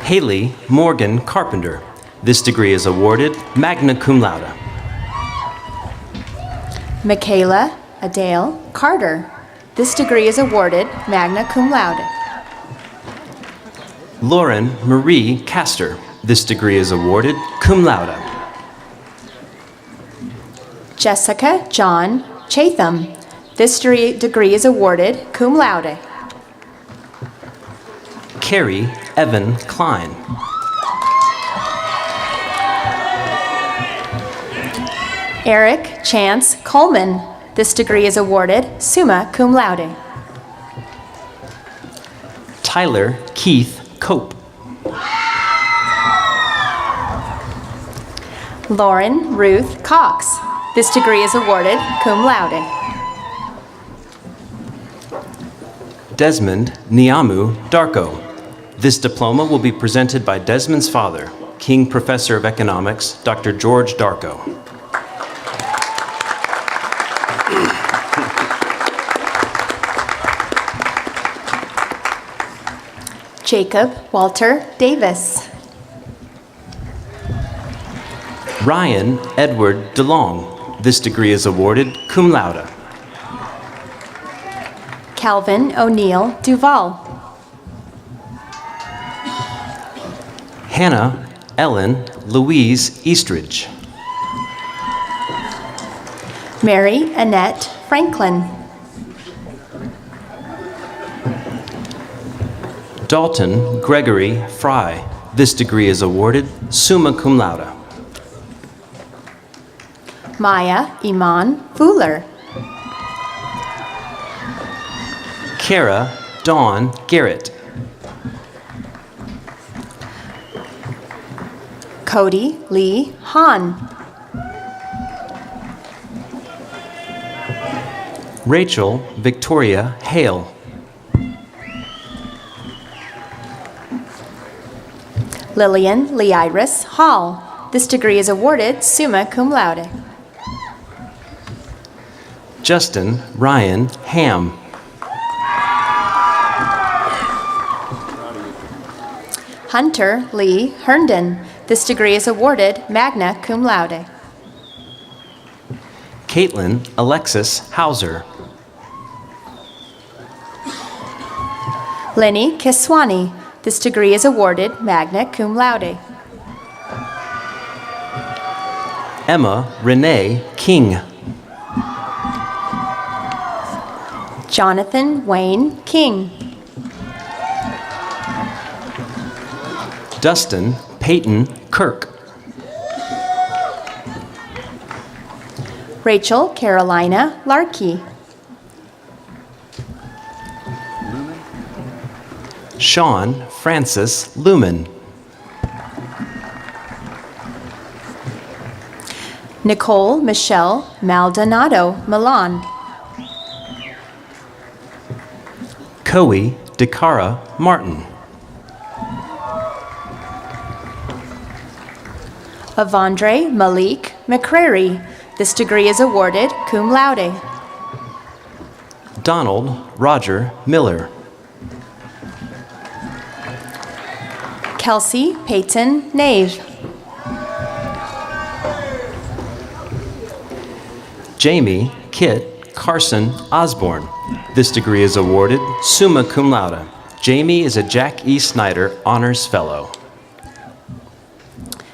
Haley Morgan Carpenter. This degree is awarded magna cum laude. Michaela Adele Carter. This degree is awarded magna cum laude. Lauren Marie Castor. This degree is awarded cum laude. Jessica John Chatham. This degree is awarded cum laude. Carrie Evan Klein. Eric Chance Coleman. This degree is awarded summa cum laude. Tyler Keith Cope. Lauren Ruth Cox. This degree is awarded cum laude. Desmond Niamu Darko. This diploma will be presented by Desmond's father, King Professor of Economics, Dr. George Darko. Jacob Walter Davis. Ryan Edward DeLong. This degree is awarded cum laude. Calvin O'Neill Duval. Hannah Ellen Louise Eastridge. Mary Annette Franklin. Dalton Gregory Fry. This degree is awarded summa cum laude. Maya Iman Fuller. Kara Dawn Garrett. Cody Lee Hahn. Rachel Victoria Hale. Lillian Leiris Hall. This degree is awarded summa cum laude. Justin Ryan Ham. Hunter Lee Herndon. This degree is awarded magna cum laude. Caitlin Alexis Hauser. Lenny Kiswani. This degree is awarded magna cum laude. Emma Renee King. Jonathan Wayne King. Dustin Peyton Kirk. Rachel Carolina Larkey. Sean Francis Lumen. Nicole Michelle Maldonado Milan. Coe DeCara Martin. Avondre Malik McCrary. This degree is awarded cum laude. Donald Roger Miller. Kelsey Peyton Nave. Jamie Kit Carson Osborne. This degree is awarded summa cum laude. Jamie is a Jack E. Snyder Honors Fellow.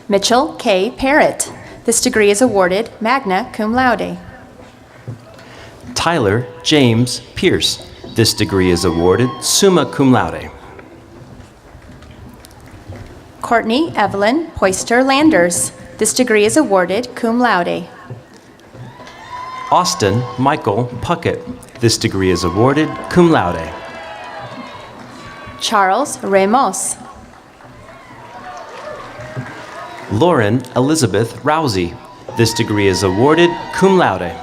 Mitchell K. Parrott. This degree is awarded magna cum laude. Tyler James Pierce. This degree is awarded summa cum laude. Courtney Evelyn Poyster Landers. This degree is awarded cum laude. Austin Michael Puckett. This degree is awarded cum laude. Charles Ramos. Lauren Elizabeth Rousey. This degree is awarded cum laude.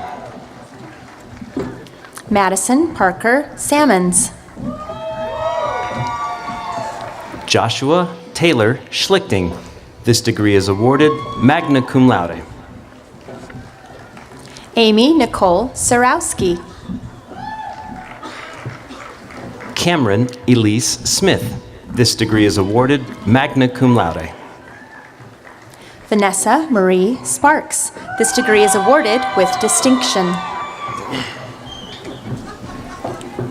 Madison Parker Sammons. Joshua Taylor Schlichting. This degree is awarded magna cum laude. Amy Nicole Sarowski. Cameron Elise Smith. This degree is awarded magna cum laude. Vanessa Marie Sparks. This degree is awarded with distinction.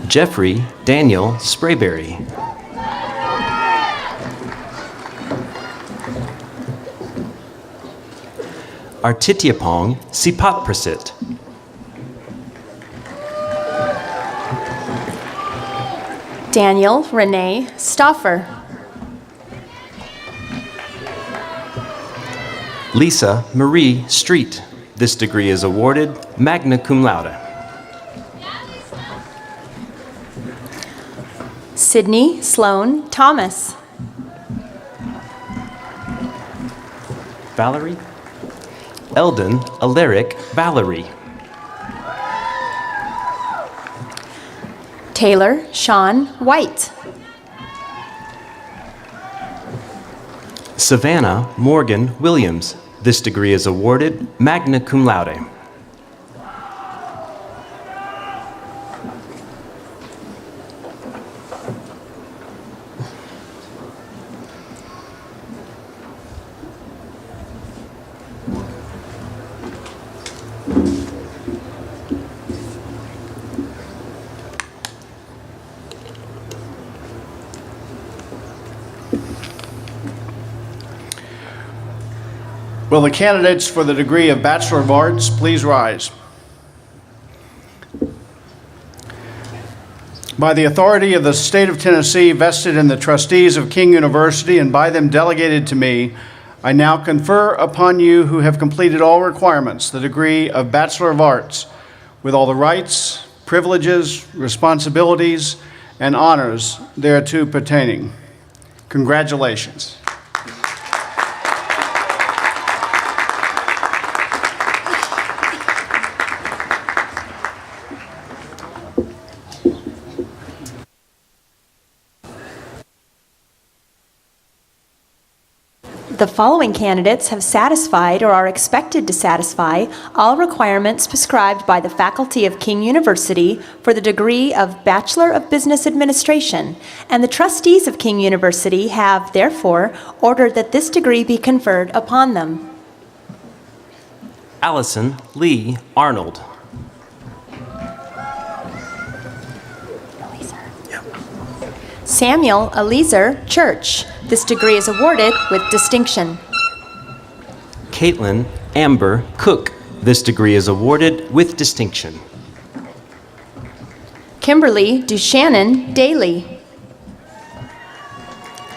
Jeffrey Daniel Sprayberry. Artitiapong Sipat Prasit. Daniel Renee Stoffer. Lisa Marie Street. This degree is awarded magna cum laude. Sidney Sloan Thomas. Valerie. Eldon Alaric Valerie. Taylor Sean White. Savannah Morgan Williams. This degree is awarded magna cum laude. Will the candidates for the degree of Bachelor of Arts please rise? By the authority of the state of Tennessee vested in the trustees of King University and by them delegated to me, I now confer upon you who have completed all requirements the degree of Bachelor of Arts with all the rights, privileges, responsibilities, and honors thereto pertaining. Congratulations. The following candidates have satisfied or are expected to satisfy all requirements prescribed by the faculty of King University for the degree of Bachelor of Business Administration, and the trustees of King University have, therefore, ordered that this degree be conferred upon them. Allison Lee Arnold. Samuel Eliezer Church. This degree is awarded with distinction. Caitlin Amber Cook. This degree is awarded with distinction. Kimberly Duchanan Daly.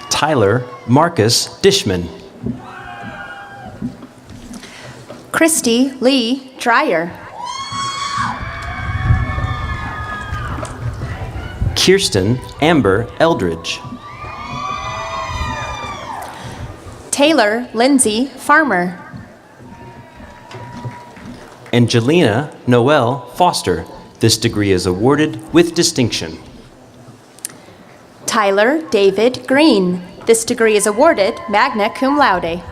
Tyler Marcus Dishman. Christy Lee Dreyer. Kirsten Amber Eldridge. Taylor Lindsay Farmer. Angelina Noel Foster. This degree is awarded with distinction. Tyler David Green. This degree is awarded magna cum laude.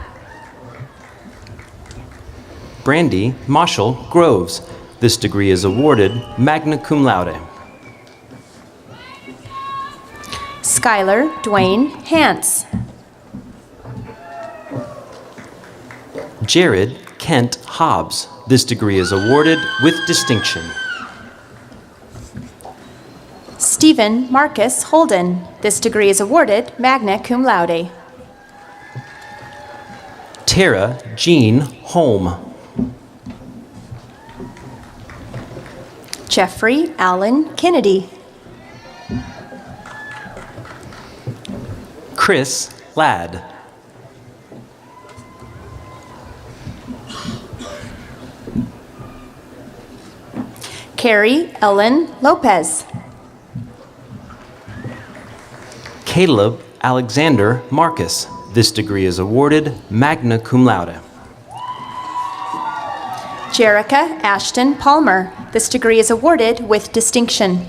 Brandy Marshall Groves. This degree is awarded magna cum laude. Skylar Dwayne Hance. Jared Kent Hobbs. This degree is awarded with distinction. Stephen Marcus Holden. This degree is awarded magna cum laude. Tara Jean Holm. Jeffrey Allen Kennedy. Chris Ladd. Carrie Ellen Lopez. Caleb Alexander Marcus. This degree is awarded magna cum laude. Jerica Ashton Palmer. This degree is awarded with distinction.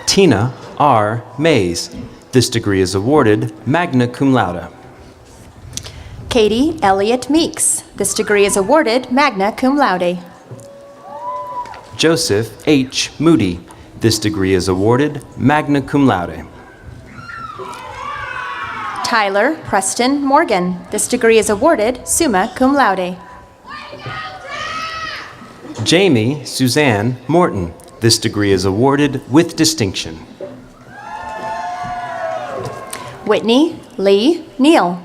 Tina R. Mays. This degree is awarded magna cum laude. Katie Elliott Meeks. This degree is awarded magna cum laude. Joseph H. Moody. This degree is awarded magna cum laude. Tyler Preston Morgan. This degree is awarded summa cum laude. Jamie Suzanne Morton. This degree is awarded with distinction. Whitney Lee Neal.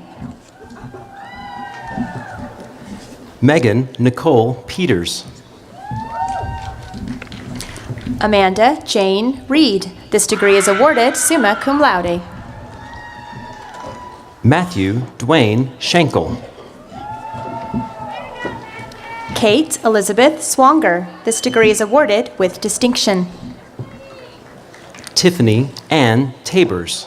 Megan Nicole Peters. Amanda Jane Reed. This degree is awarded summa cum laude. Matthew Dwayne Schenkel. Kate Elizabeth Swanger. This degree is awarded with distinction. Tiffany Ann Tabers.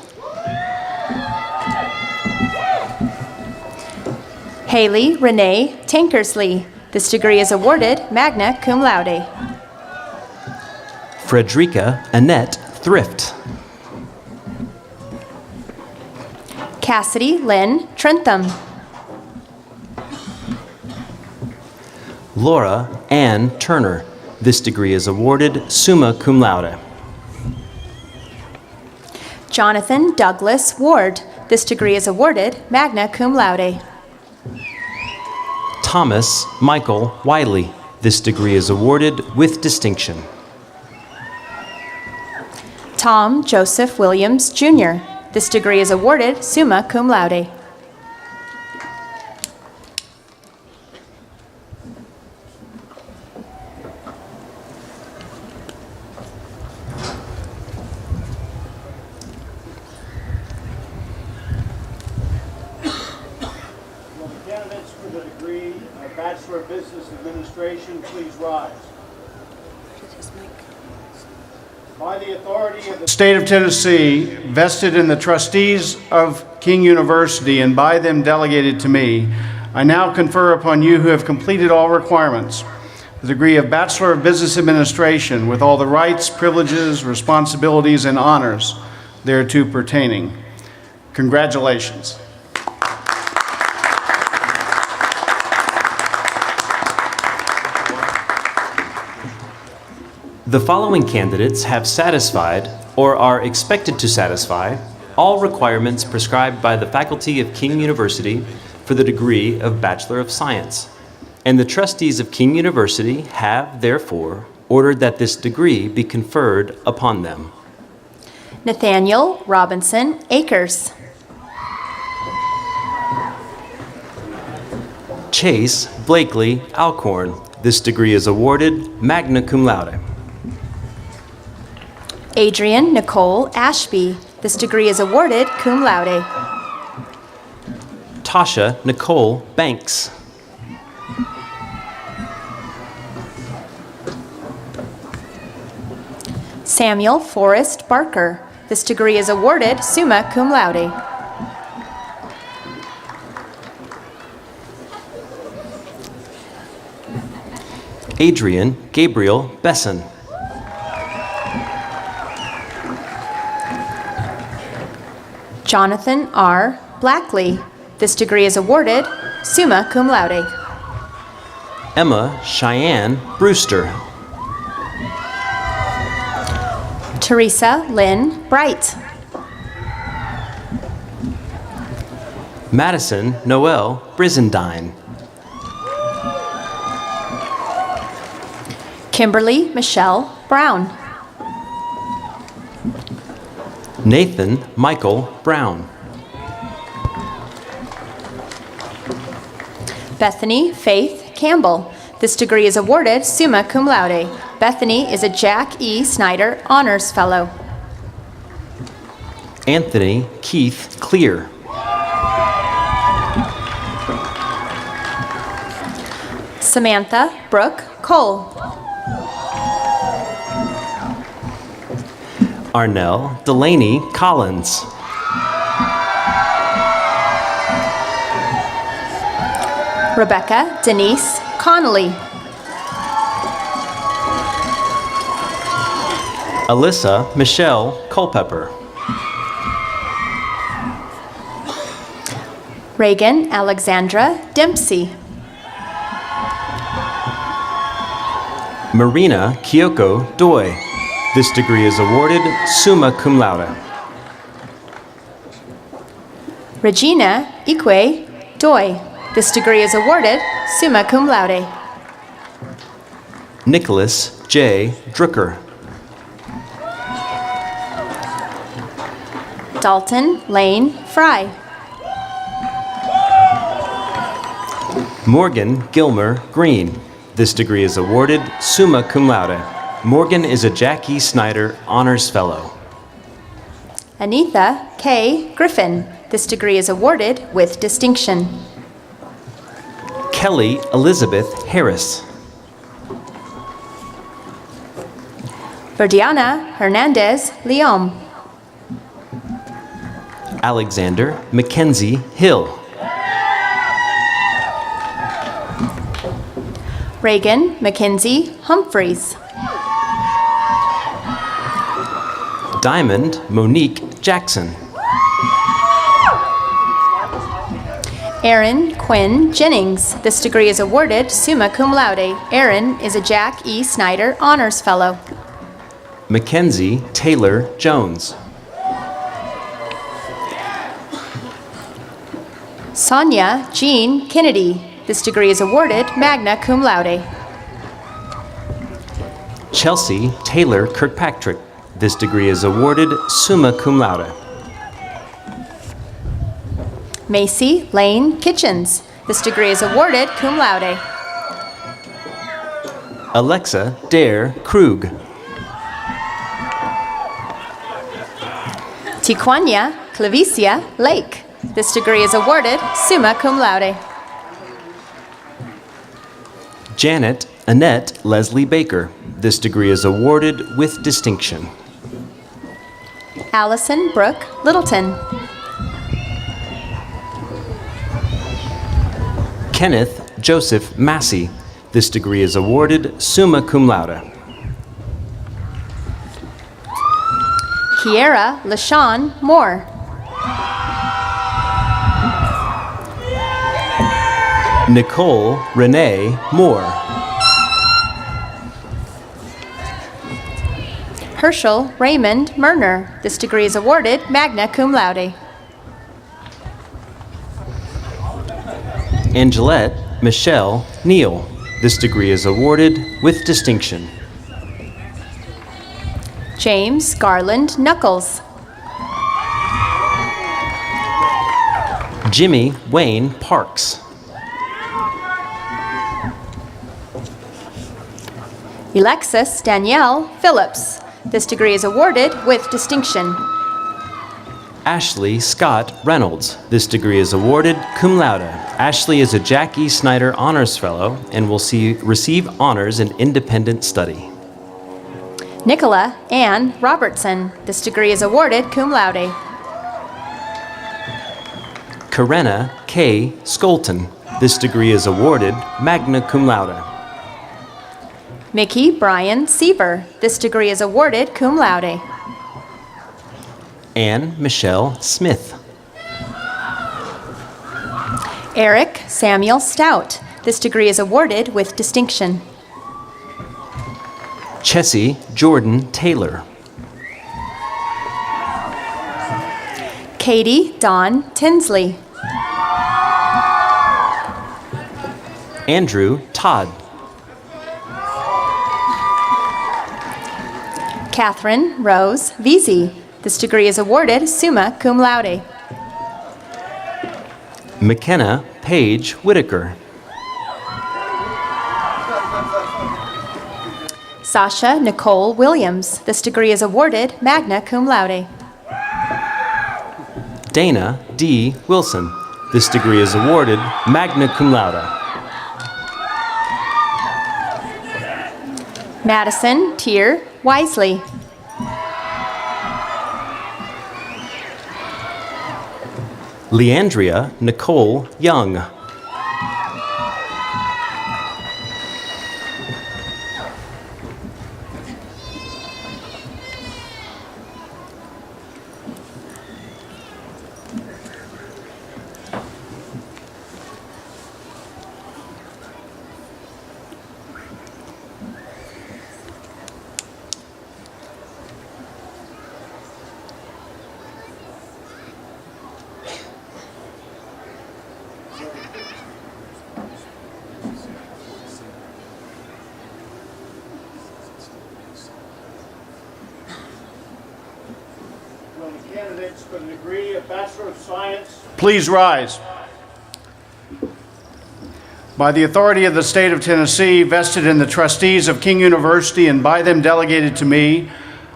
Haley Renee Tankersley. This degree is awarded magna cum laude. Frederica Annette Thrift. Cassidy Lynn Trentham. Laura Ann Turner. This degree is awarded summa cum laude. Jonathan Douglas Ward. This degree is awarded magna cum laude. Thomas Michael Wiley. This degree is awarded with distinction. Tom Joseph Williams, Jr. This degree is awarded summa cum laude. Bachelor of Business Administration, please rise. By the authority of the State of Tennessee, vested in the trustees of King University and by them delegated to me, I now confer upon you who have completed all requirements the degree of Bachelor of Business Administration with all the rights, privileges, responsibilities, and honors thereto pertaining. Congratulations. The following candidates have satisfied or are expected to satisfy all requirements prescribed by the faculty of King University for the degree of Bachelor of Science. And the trustees of King University have, therefore, ordered that this degree be conferred upon them. Nathaniel Robinson Akers. Chase Blakely Alcorn. This degree is awarded magna cum laude. Adrian Nicole Ashby. This degree is awarded cum laude. Tasha Nicole Banks. Samuel Forrest Barker. This degree is awarded summa cum laude. Adrian Gabriel Besson. Jonathan R. Blackley. This degree is awarded summa cum laude. Emma Cheyenne Brewster. Teresa Lynn Bright. Madison Noel Brizendine. Kimberly Michelle Brown. Nathan Michael Brown. Bethany Faith Campbell. This degree is awarded summa cum laude. Bethany is a Jack E. Snyder Honors Fellow. Anthony Keith Clear. Samantha Brooke Cole. Arnell Delaney Collins. Rebecca Denise Connolly. Alyssa Michelle Culpepper. Reagan Alexandra Dempsey. Marina Kyoko Doi. This degree is awarded summa cum laude. Regina Ikwe Doi. This degree is awarded summa cum laude. Nicholas J. Drucker. Dalton Lane Fry. Morgan Gilmer Green. This degree is awarded summa cum laude. Morgan is a Jack E. Snyder Honors Fellow. Anitha K. Griffin. This degree is awarded with distinction. Kelly Elizabeth Harris. Verdiana Hernandez Leon. Alexander Mackenzie Hill. Reagan Mackenzie Humphreys. Diamond Monique Jackson. Aaron Quinn Jennings. This degree is awarded summa cum laude. Aaron is a Jack E. Snyder Honors Fellow. Mackenzie Taylor Jones. Sonia Jean Kennedy. This degree is awarded magna cum laude. Chelsea Taylor Kirkpatrick. This degree is awarded summa cum laude. Macy Lane Kitchens. This degree is awarded cum laude. Alexa Dare Krug. Tiquania Clavicia Lake. This degree is awarded summa cum laude. Janet Annette Leslie Baker. This degree is awarded with distinction. Allison Brooke Littleton. Kenneth Joseph Massey. This degree is awarded summa cum laude. Kiera LaShawn Moore. Nicole Renee Moore. Herschel Raymond Murner. This degree is awarded magna cum laude. Angelette Michelle Neal. This degree is awarded with distinction. James Garland Knuckles. Jimmy Wayne Parks. Alexis Danielle Phillips. This degree is awarded with distinction. Ashley Scott Reynolds. This degree is awarded cum laude. Ashley is a Jack E. Snyder Honors Fellow and will receive honors in independent study. Nicola Ann Robertson. This degree is awarded cum laude. Karenna K. Skolton. This degree is awarded magna cum laude. Mickey Brian Seaver. This degree is awarded cum laude. Anne Michelle Smith. Eric Samuel Stout. This degree is awarded with distinction. Chessie Jordan Taylor. Katie Dawn Tinsley. Andrew Todd. Catherine Rose Veazey. This degree is awarded summa cum laude. McKenna Page Whitaker. Sasha Nicole Williams. This degree is awarded magna cum laude. Dana D. Wilson. This degree is awarded magna cum laude. Madison Tier Wisely. Leandria Nicole Young. Candidates for the degree of Bachelor of Science, please rise. By the authority of the state of Tennessee, vested in the trustees of King University and by them delegated to me,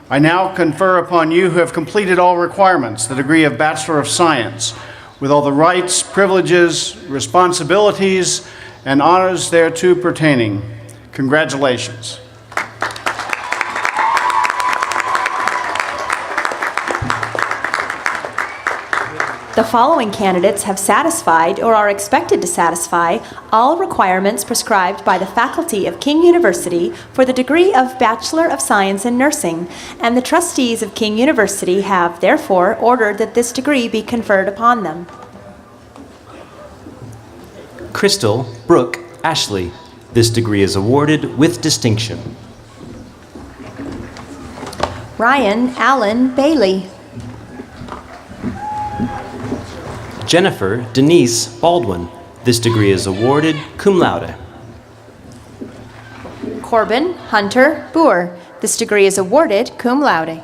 I now confer upon you who have completed all requirements the degree of Bachelor of Science, with all the rights, privileges, responsibilities, and honors thereto pertaining. Congratulations. The following candidates have satisfied or are expected to satisfy all requirements prescribed by the faculty of King University for the degree of Bachelor of Science in Nursing, and the trustees of King University have therefore ordered that this degree be conferred upon them. Crystal Brooke Ashley. This degree is awarded with distinction. Ryan Allen Bailey. Jennifer Denise Baldwin. This degree is awarded cum laude. Corbin Hunter Boer. This degree is awarded cum laude.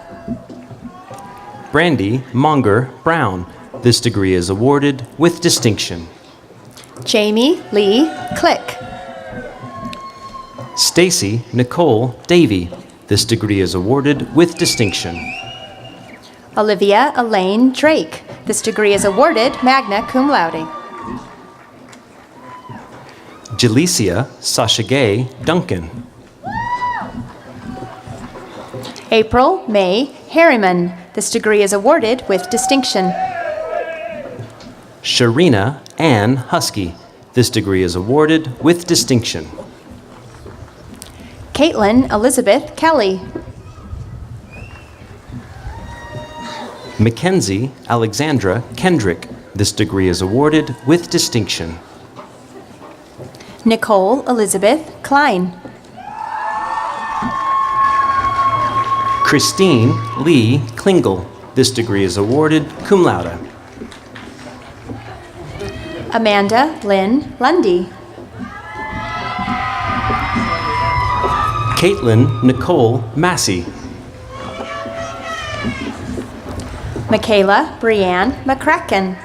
Brandy Monger Brown. This degree is awarded with distinction. Jamie Lee Click. Stacy Nicole Davey. This degree is awarded with distinction. Olivia Elaine Drake. This degree is awarded magna cum laude. Jalecia Sashagay Duncan. April May Harriman. This degree is awarded with distinction. Sharina Ann Husky. This degree is awarded with distinction. Caitlin Elizabeth Kelly. Mackenzie Alexandra Kendrick. This degree is awarded with distinction. Nicole Elizabeth Klein. Christine Lee Klingel. This degree is awarded cum laude. Amanda Lynn Lundy. Caitlin Nicole Massey. Michaela Brianne McCracken.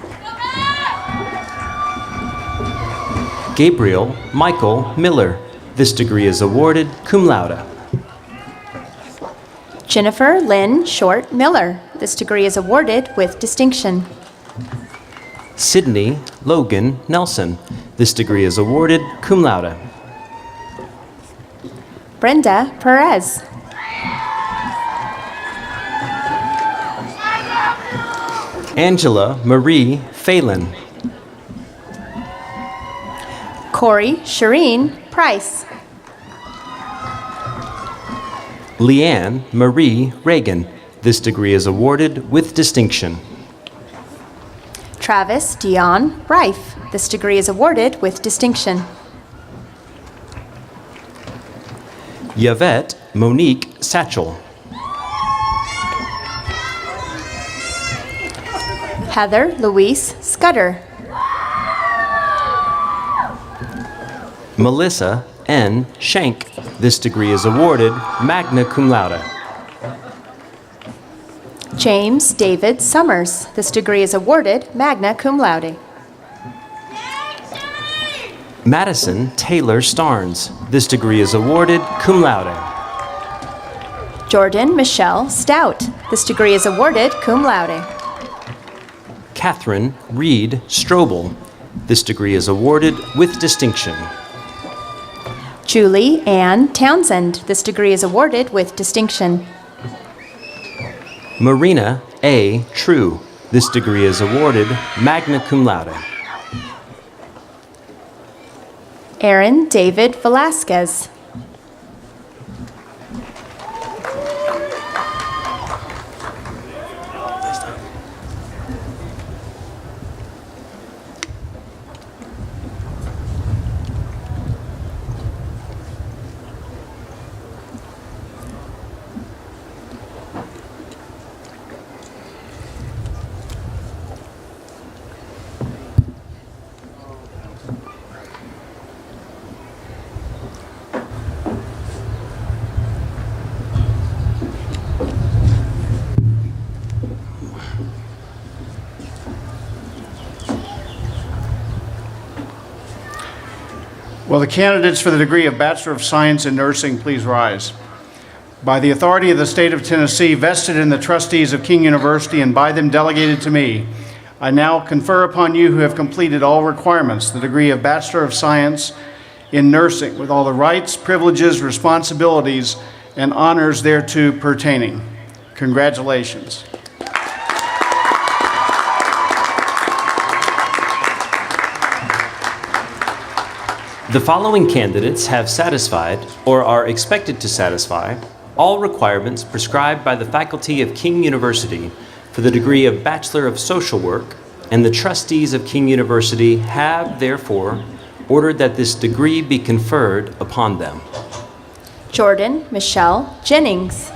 Gabriel Michael Miller. This degree is awarded cum laude. Jennifer Lynn Short Miller. This degree is awarded with distinction. Sidney Logan Nelson. This degree is awarded cum laude. Brenda Perez. Angela Marie Phelan. Corey Shireen Price. Leanne Marie Reagan. This degree is awarded with distinction. Travis Dion Rife. This degree is awarded with distinction. Yvette Monique Satchel. Heather Louise Scudder. Melissa N. Shank. This degree is awarded magna cum laude. James David Summers. This degree is awarded magna cum laude. Madison Taylor Starnes. This degree is awarded cum laude. Jordan Michelle Stout. This degree is awarded cum laude. Catherine Reed Strobel. This degree is awarded with distinction. Julie Ann Townsend. This degree is awarded with distinction. Marina A. True. This degree is awarded magna cum laude. Aaron David Velasquez. Will the candidates for the degree of Bachelor of Science in Nursing please rise? By the authority of the state of Tennessee, vested in the trustees of King University and by them delegated to me, I now confer upon you who have completed all requirements the degree of Bachelor of Science in Nursing with all the rights, privileges, responsibilities, and honors thereto pertaining. Congratulations. The following candidates have satisfied, or are expected to satisfy, all requirements prescribed by the faculty of King University for the degree of Bachelor of Social Work, and the trustees of King University have, therefore, ordered that this degree be conferred upon them. Jordan Michelle Jennings.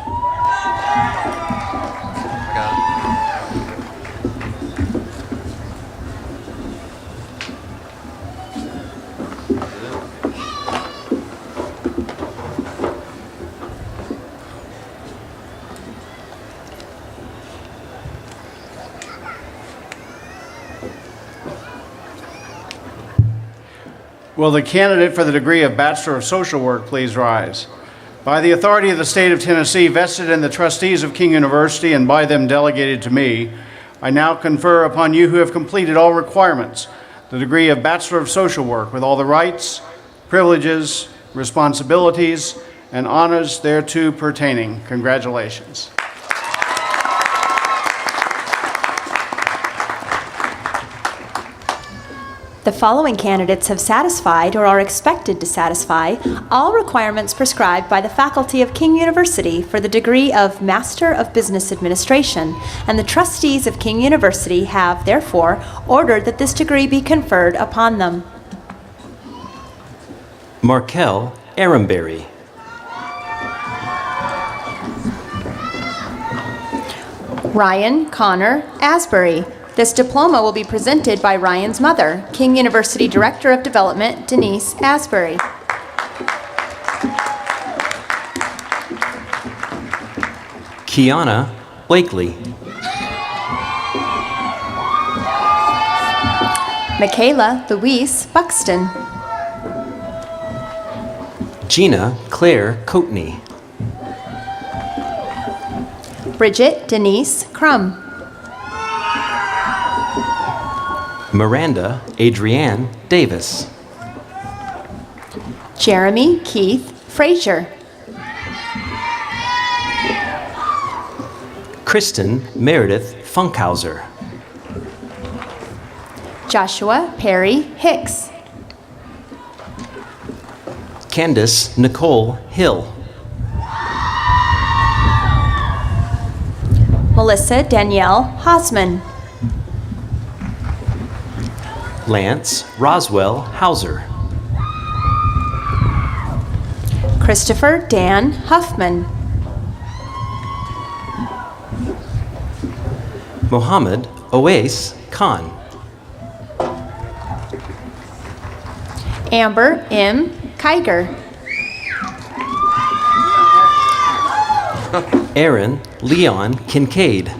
Will the candidate for the degree of Bachelor of Social Work please rise? By the authority of the state of Tennessee, vested in the trustees of King University and by them delegated to me, I now confer upon you who have completed all requirements the degree of Bachelor of Social Work with all the rights, privileges, responsibilities, and honors thereto pertaining. Congratulations. The following candidates have satisfied or are expected to satisfy all requirements prescribed by the faculty of King University for the degree of Master of Business Administration, and the trustees of King University have, therefore, ordered that this degree be conferred upon them. Markel Aramberry. Ryan Connor Asbury. This diploma will be presented by Ryan's mother, King University Director of Development, Denise Asbury. Kiana Blakely. Michaela Louise Buxton. Gina Claire Coatney. Bridget Denise Crum. Miranda Adrienne Davis. Jeremy Keith Frazier. Kristen Meredith Funkhauser. Joshua Perry Hicks. Candace Nicole Hill. Melissa Danielle Hosman. Lance Roswell Hauser. Christopher Dan Huffman. Mohammed Oais Khan. Amber M. Kiger. Aaron Leon Kincaid.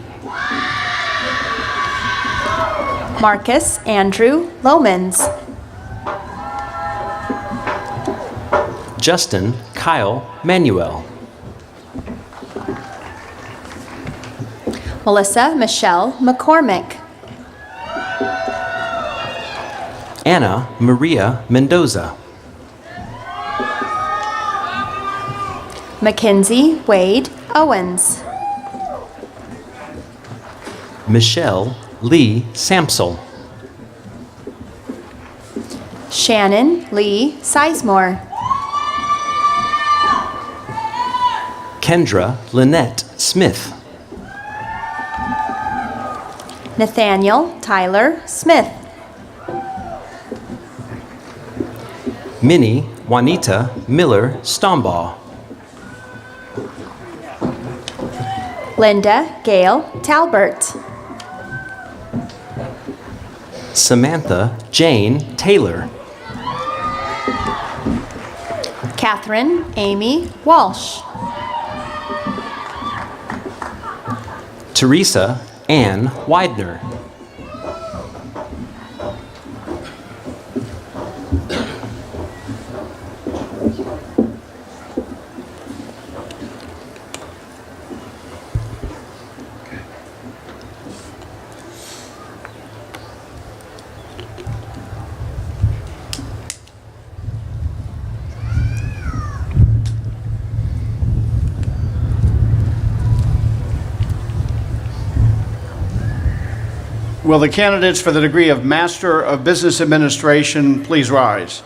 Marcus Andrew Lomans. Justin Kyle Manuel. Melissa Michelle McCormick. Anna Maria Mendoza. Mackenzie Wade Owens. Michelle Lee Samsel. Shannon Lee Sizemore. Kendra Lynette Smith. Nathaniel Tyler Smith. Minnie Juanita Miller Stombaugh. Linda Gail Talbert. Samantha Jane Taylor. Catherine Amy Walsh. Teresa Ann Widener. Will the candidates for the degree of Master of Business Administration please rise?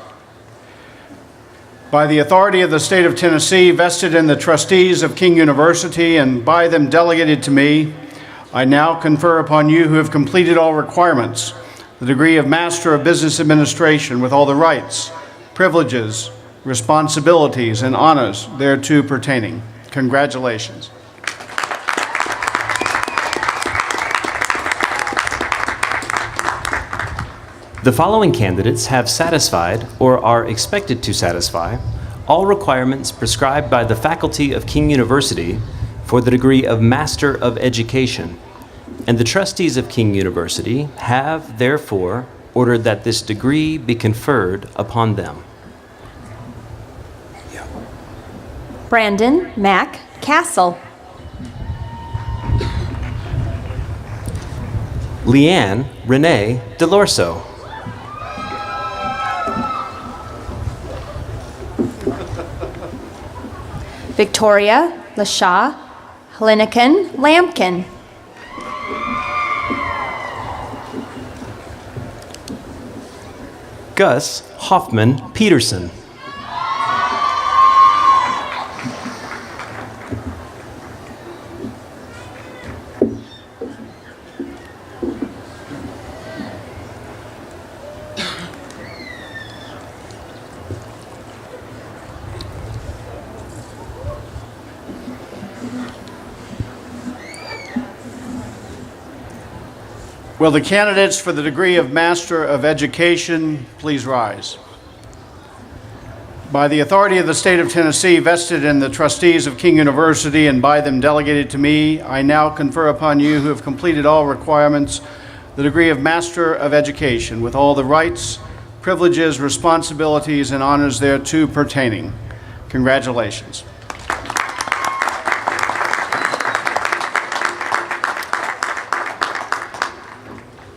By the authority of the state of Tennessee vested in the trustees of King University and by them delegated to me, I now confer upon you who have completed all requirements the degree of Master of Business Administration with all the rights, privileges, responsibilities, and honors thereto pertaining. Congratulations. The following candidates have satisfied or are expected to satisfy all requirements prescribed by the faculty of King University for the degree of Master of Education, and the trustees of King University have, therefore, ordered that this degree be conferred upon them. Brandon Mack Castle. Leanne Renee DeLorso. Victoria Lashaw Helenican Lampkin. Gus Hoffman Peterson. Will the candidates for the degree of Master of Education please rise? By the authority of the state of Tennessee vested in the trustees of King University and by them delegated to me, I now confer upon you who have completed all requirements the degree of Master of Education with all the rights, privileges, responsibilities, and honors thereto pertaining. Congratulations.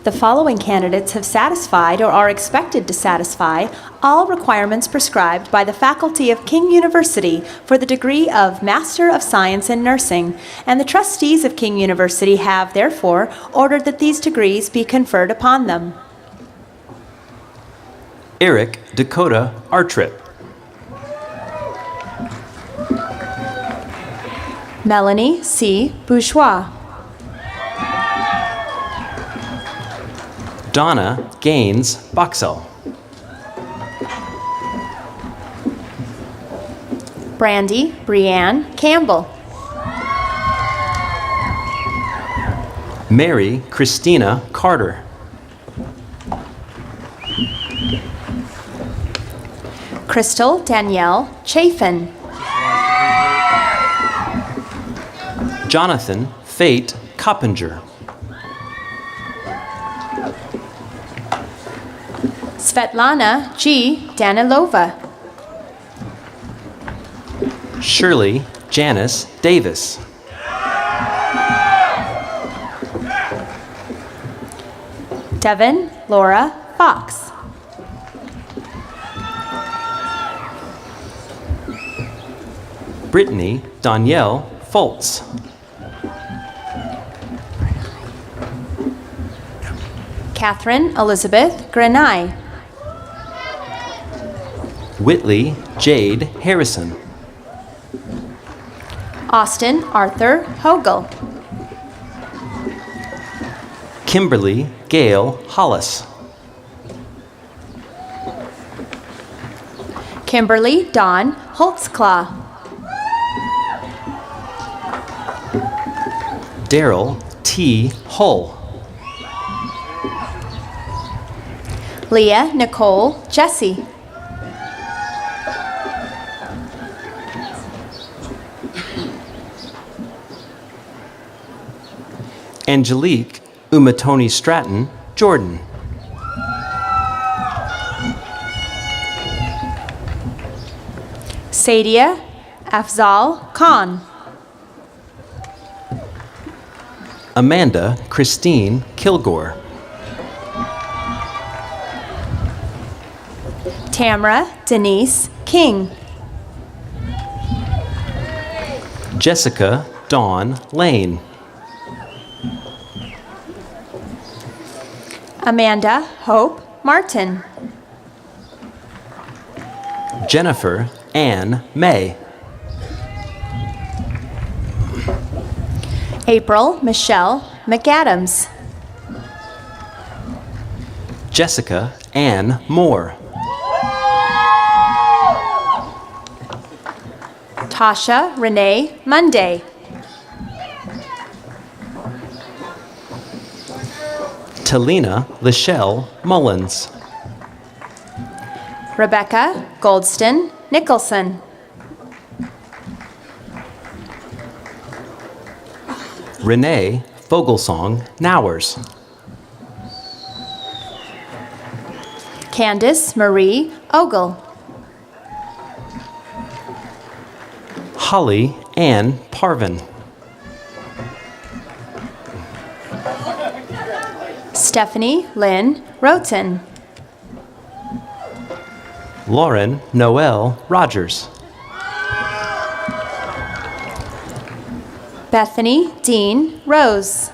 The following candidates have satisfied or are expected to satisfy all requirements prescribed by the faculty of King University for the degree of Master of Science in Nursing, and the trustees of King University have, therefore, ordered that these degrees be conferred upon them. Eric Dakota Artrip. Melanie C. Bourgeois. Donna Gaines Boxell. Brandy Brianne Campbell. Mary Christina Carter. Crystal Danielle Chafin. Jonathan Fate Coppinger. Svetlana G. Danilova. Shirley Janice Davis. Devin Laura Fox. Brittany Danielle Foltz. Catherine Elizabeth Granai. Whitley Jade Harrison. Austin Arthur Hogel. Kimberly Gail Hollis. Kimberly Dawn Holtzclaw. Daryl T. Hull. Leah Nicole Jesse. Angelique Umatoni Stratton Jordan. Sadia Afzal Khan. Amanda Christine Kilgore. Tamra Denise King. Jessica Dawn Lane. Amanda Hope Martin. Jennifer Ann May. April Michelle McAdams. Jessica Ann Moore. Tasha Renee Monday. Talina Lachelle Mullins. Rebecca Goldston Nicholson. Renee Fogelsong Nowers. Candace Marie Ogle. Holly Ann Parvin. Stephanie Lynn Roten. Lauren Noel Rogers. Bethany Dean Rose.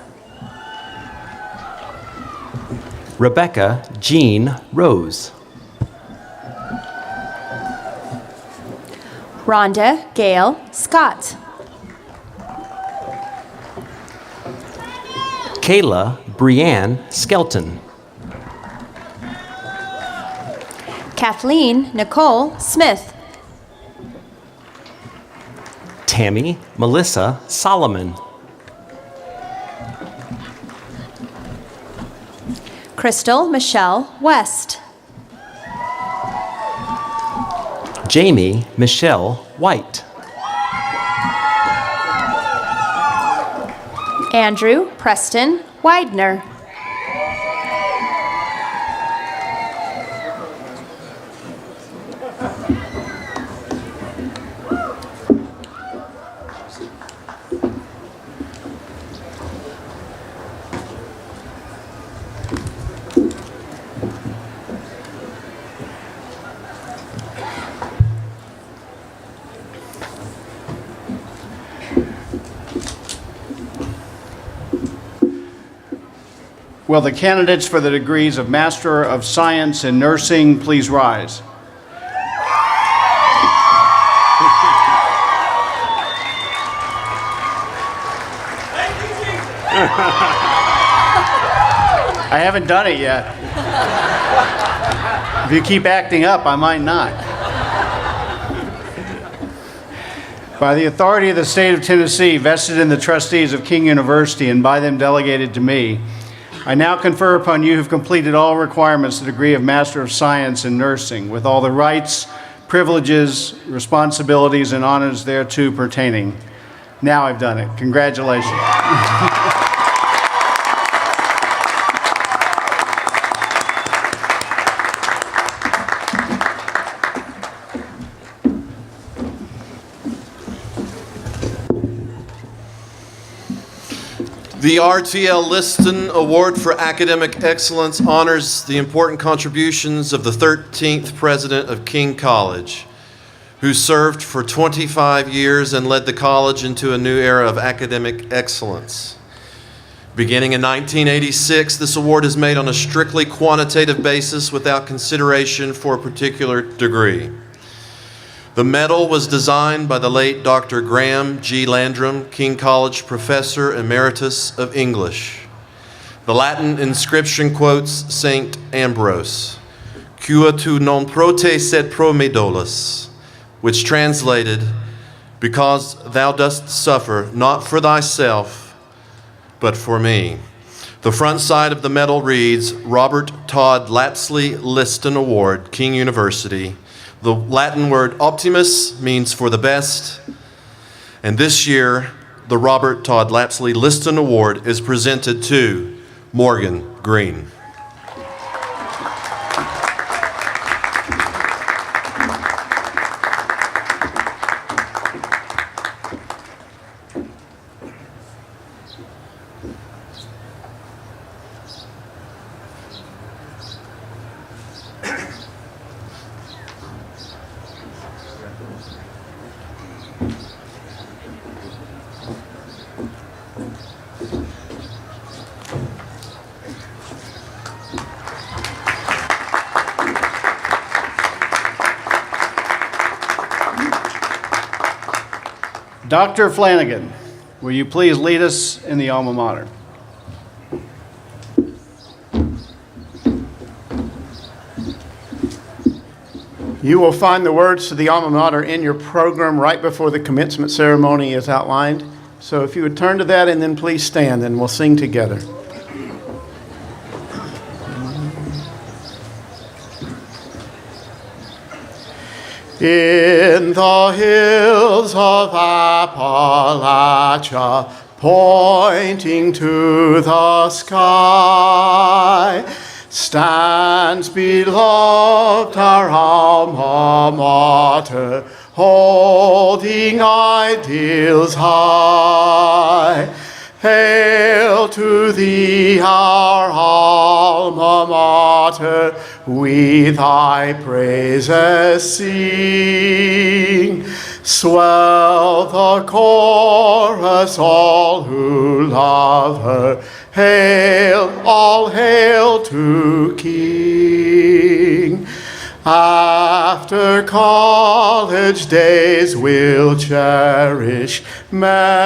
Rebecca Jean Rose. Rhonda Gail Scott. Kayla Brianne Skelton. Kathleen Nicole Smith. Tammy Melissa Solomon. Crystal Michelle West. Jamie Michelle White. Andrew Preston Widener. Will the candidates for the degrees of Master of Science in Nursing please rise? I haven't done it yet. If you keep acting up, I might not. By the authority of the state of Tennessee, vested in the trustees of King University and by them delegated to me, I now confer upon you who've completed all requirements the degree of Master of Science in Nursing, with all the rights, privileges, responsibilities, and honors thereto pertaining. Now I've done it. Congratulations. The RTL Liston Award for Academic Excellence honors the important contributions of the 13th president of King College, who served for 25 years and led the college into a new era of academic excellence. Beginning in 1986, this award is made on a strictly quantitative basis without consideration for a particular degree. The medal was designed by the late Dr. Graham G. Landrum, King College Professor Emeritus of English. The Latin inscription quotes Saint Ambrose, "Cua tu non pro te sed pro me dolus," which translated, "Because thou dost suffer, not for thyself, but for me." The front side of the medal reads, Robert Todd Lapsley Liston Award, King University. The Latin word optimus means for the best. And this year, the Robert Todd Lapsley Liston Award is presented to Morgan Green. Dr. Flanagan, will you please lead us in the Alma Mater? You will find the words to the Alma Mater in your program right before the commencement ceremony is outlined. So if you would turn to that and then please stand and we'll sing together. In the hills of Appalachia, pointing to the sky, stands beloved our Alma Mater, holding ideals high. Hail to thee, our Alma Mater, we thy praises sing. Swell the chorus, all who love her. Hail, all hail to King. After college days we'll cherish memories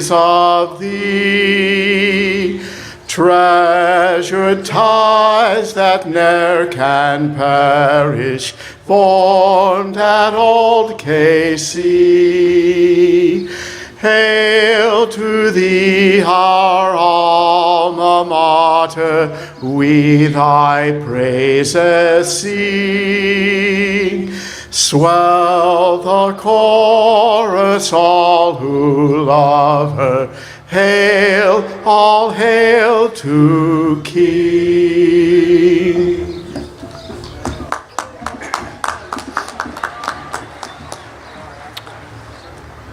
of thee. Treasured ties that ne'er can perish, formed at old KC. Hail to thee, our Alma Mater, we thy praises sing. Swell the chorus, all who love her. Hail, all hail to King.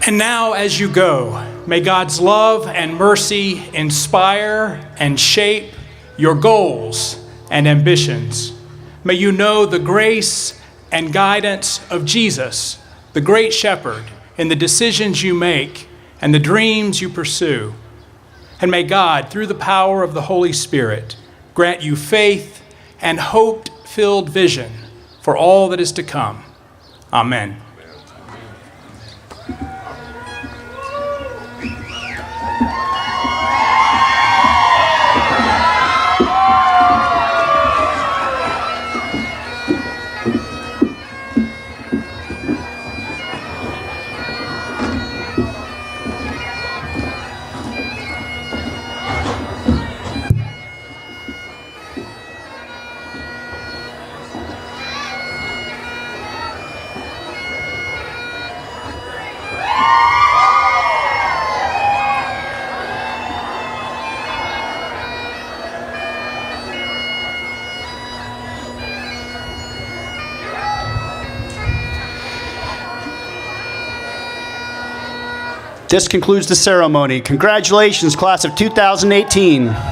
And now, as you go, may God's love and mercy inspire and shape your goals and ambitions. May you know the grace and guidance of Jesus, the great shepherd, in the decisions you make and the dreams you pursue. And may God, through the power of the Holy Spirit, grant you faith and hope-filled vision for all that is to come. Amen. This concludes the ceremony. Congratulations, class of 2018.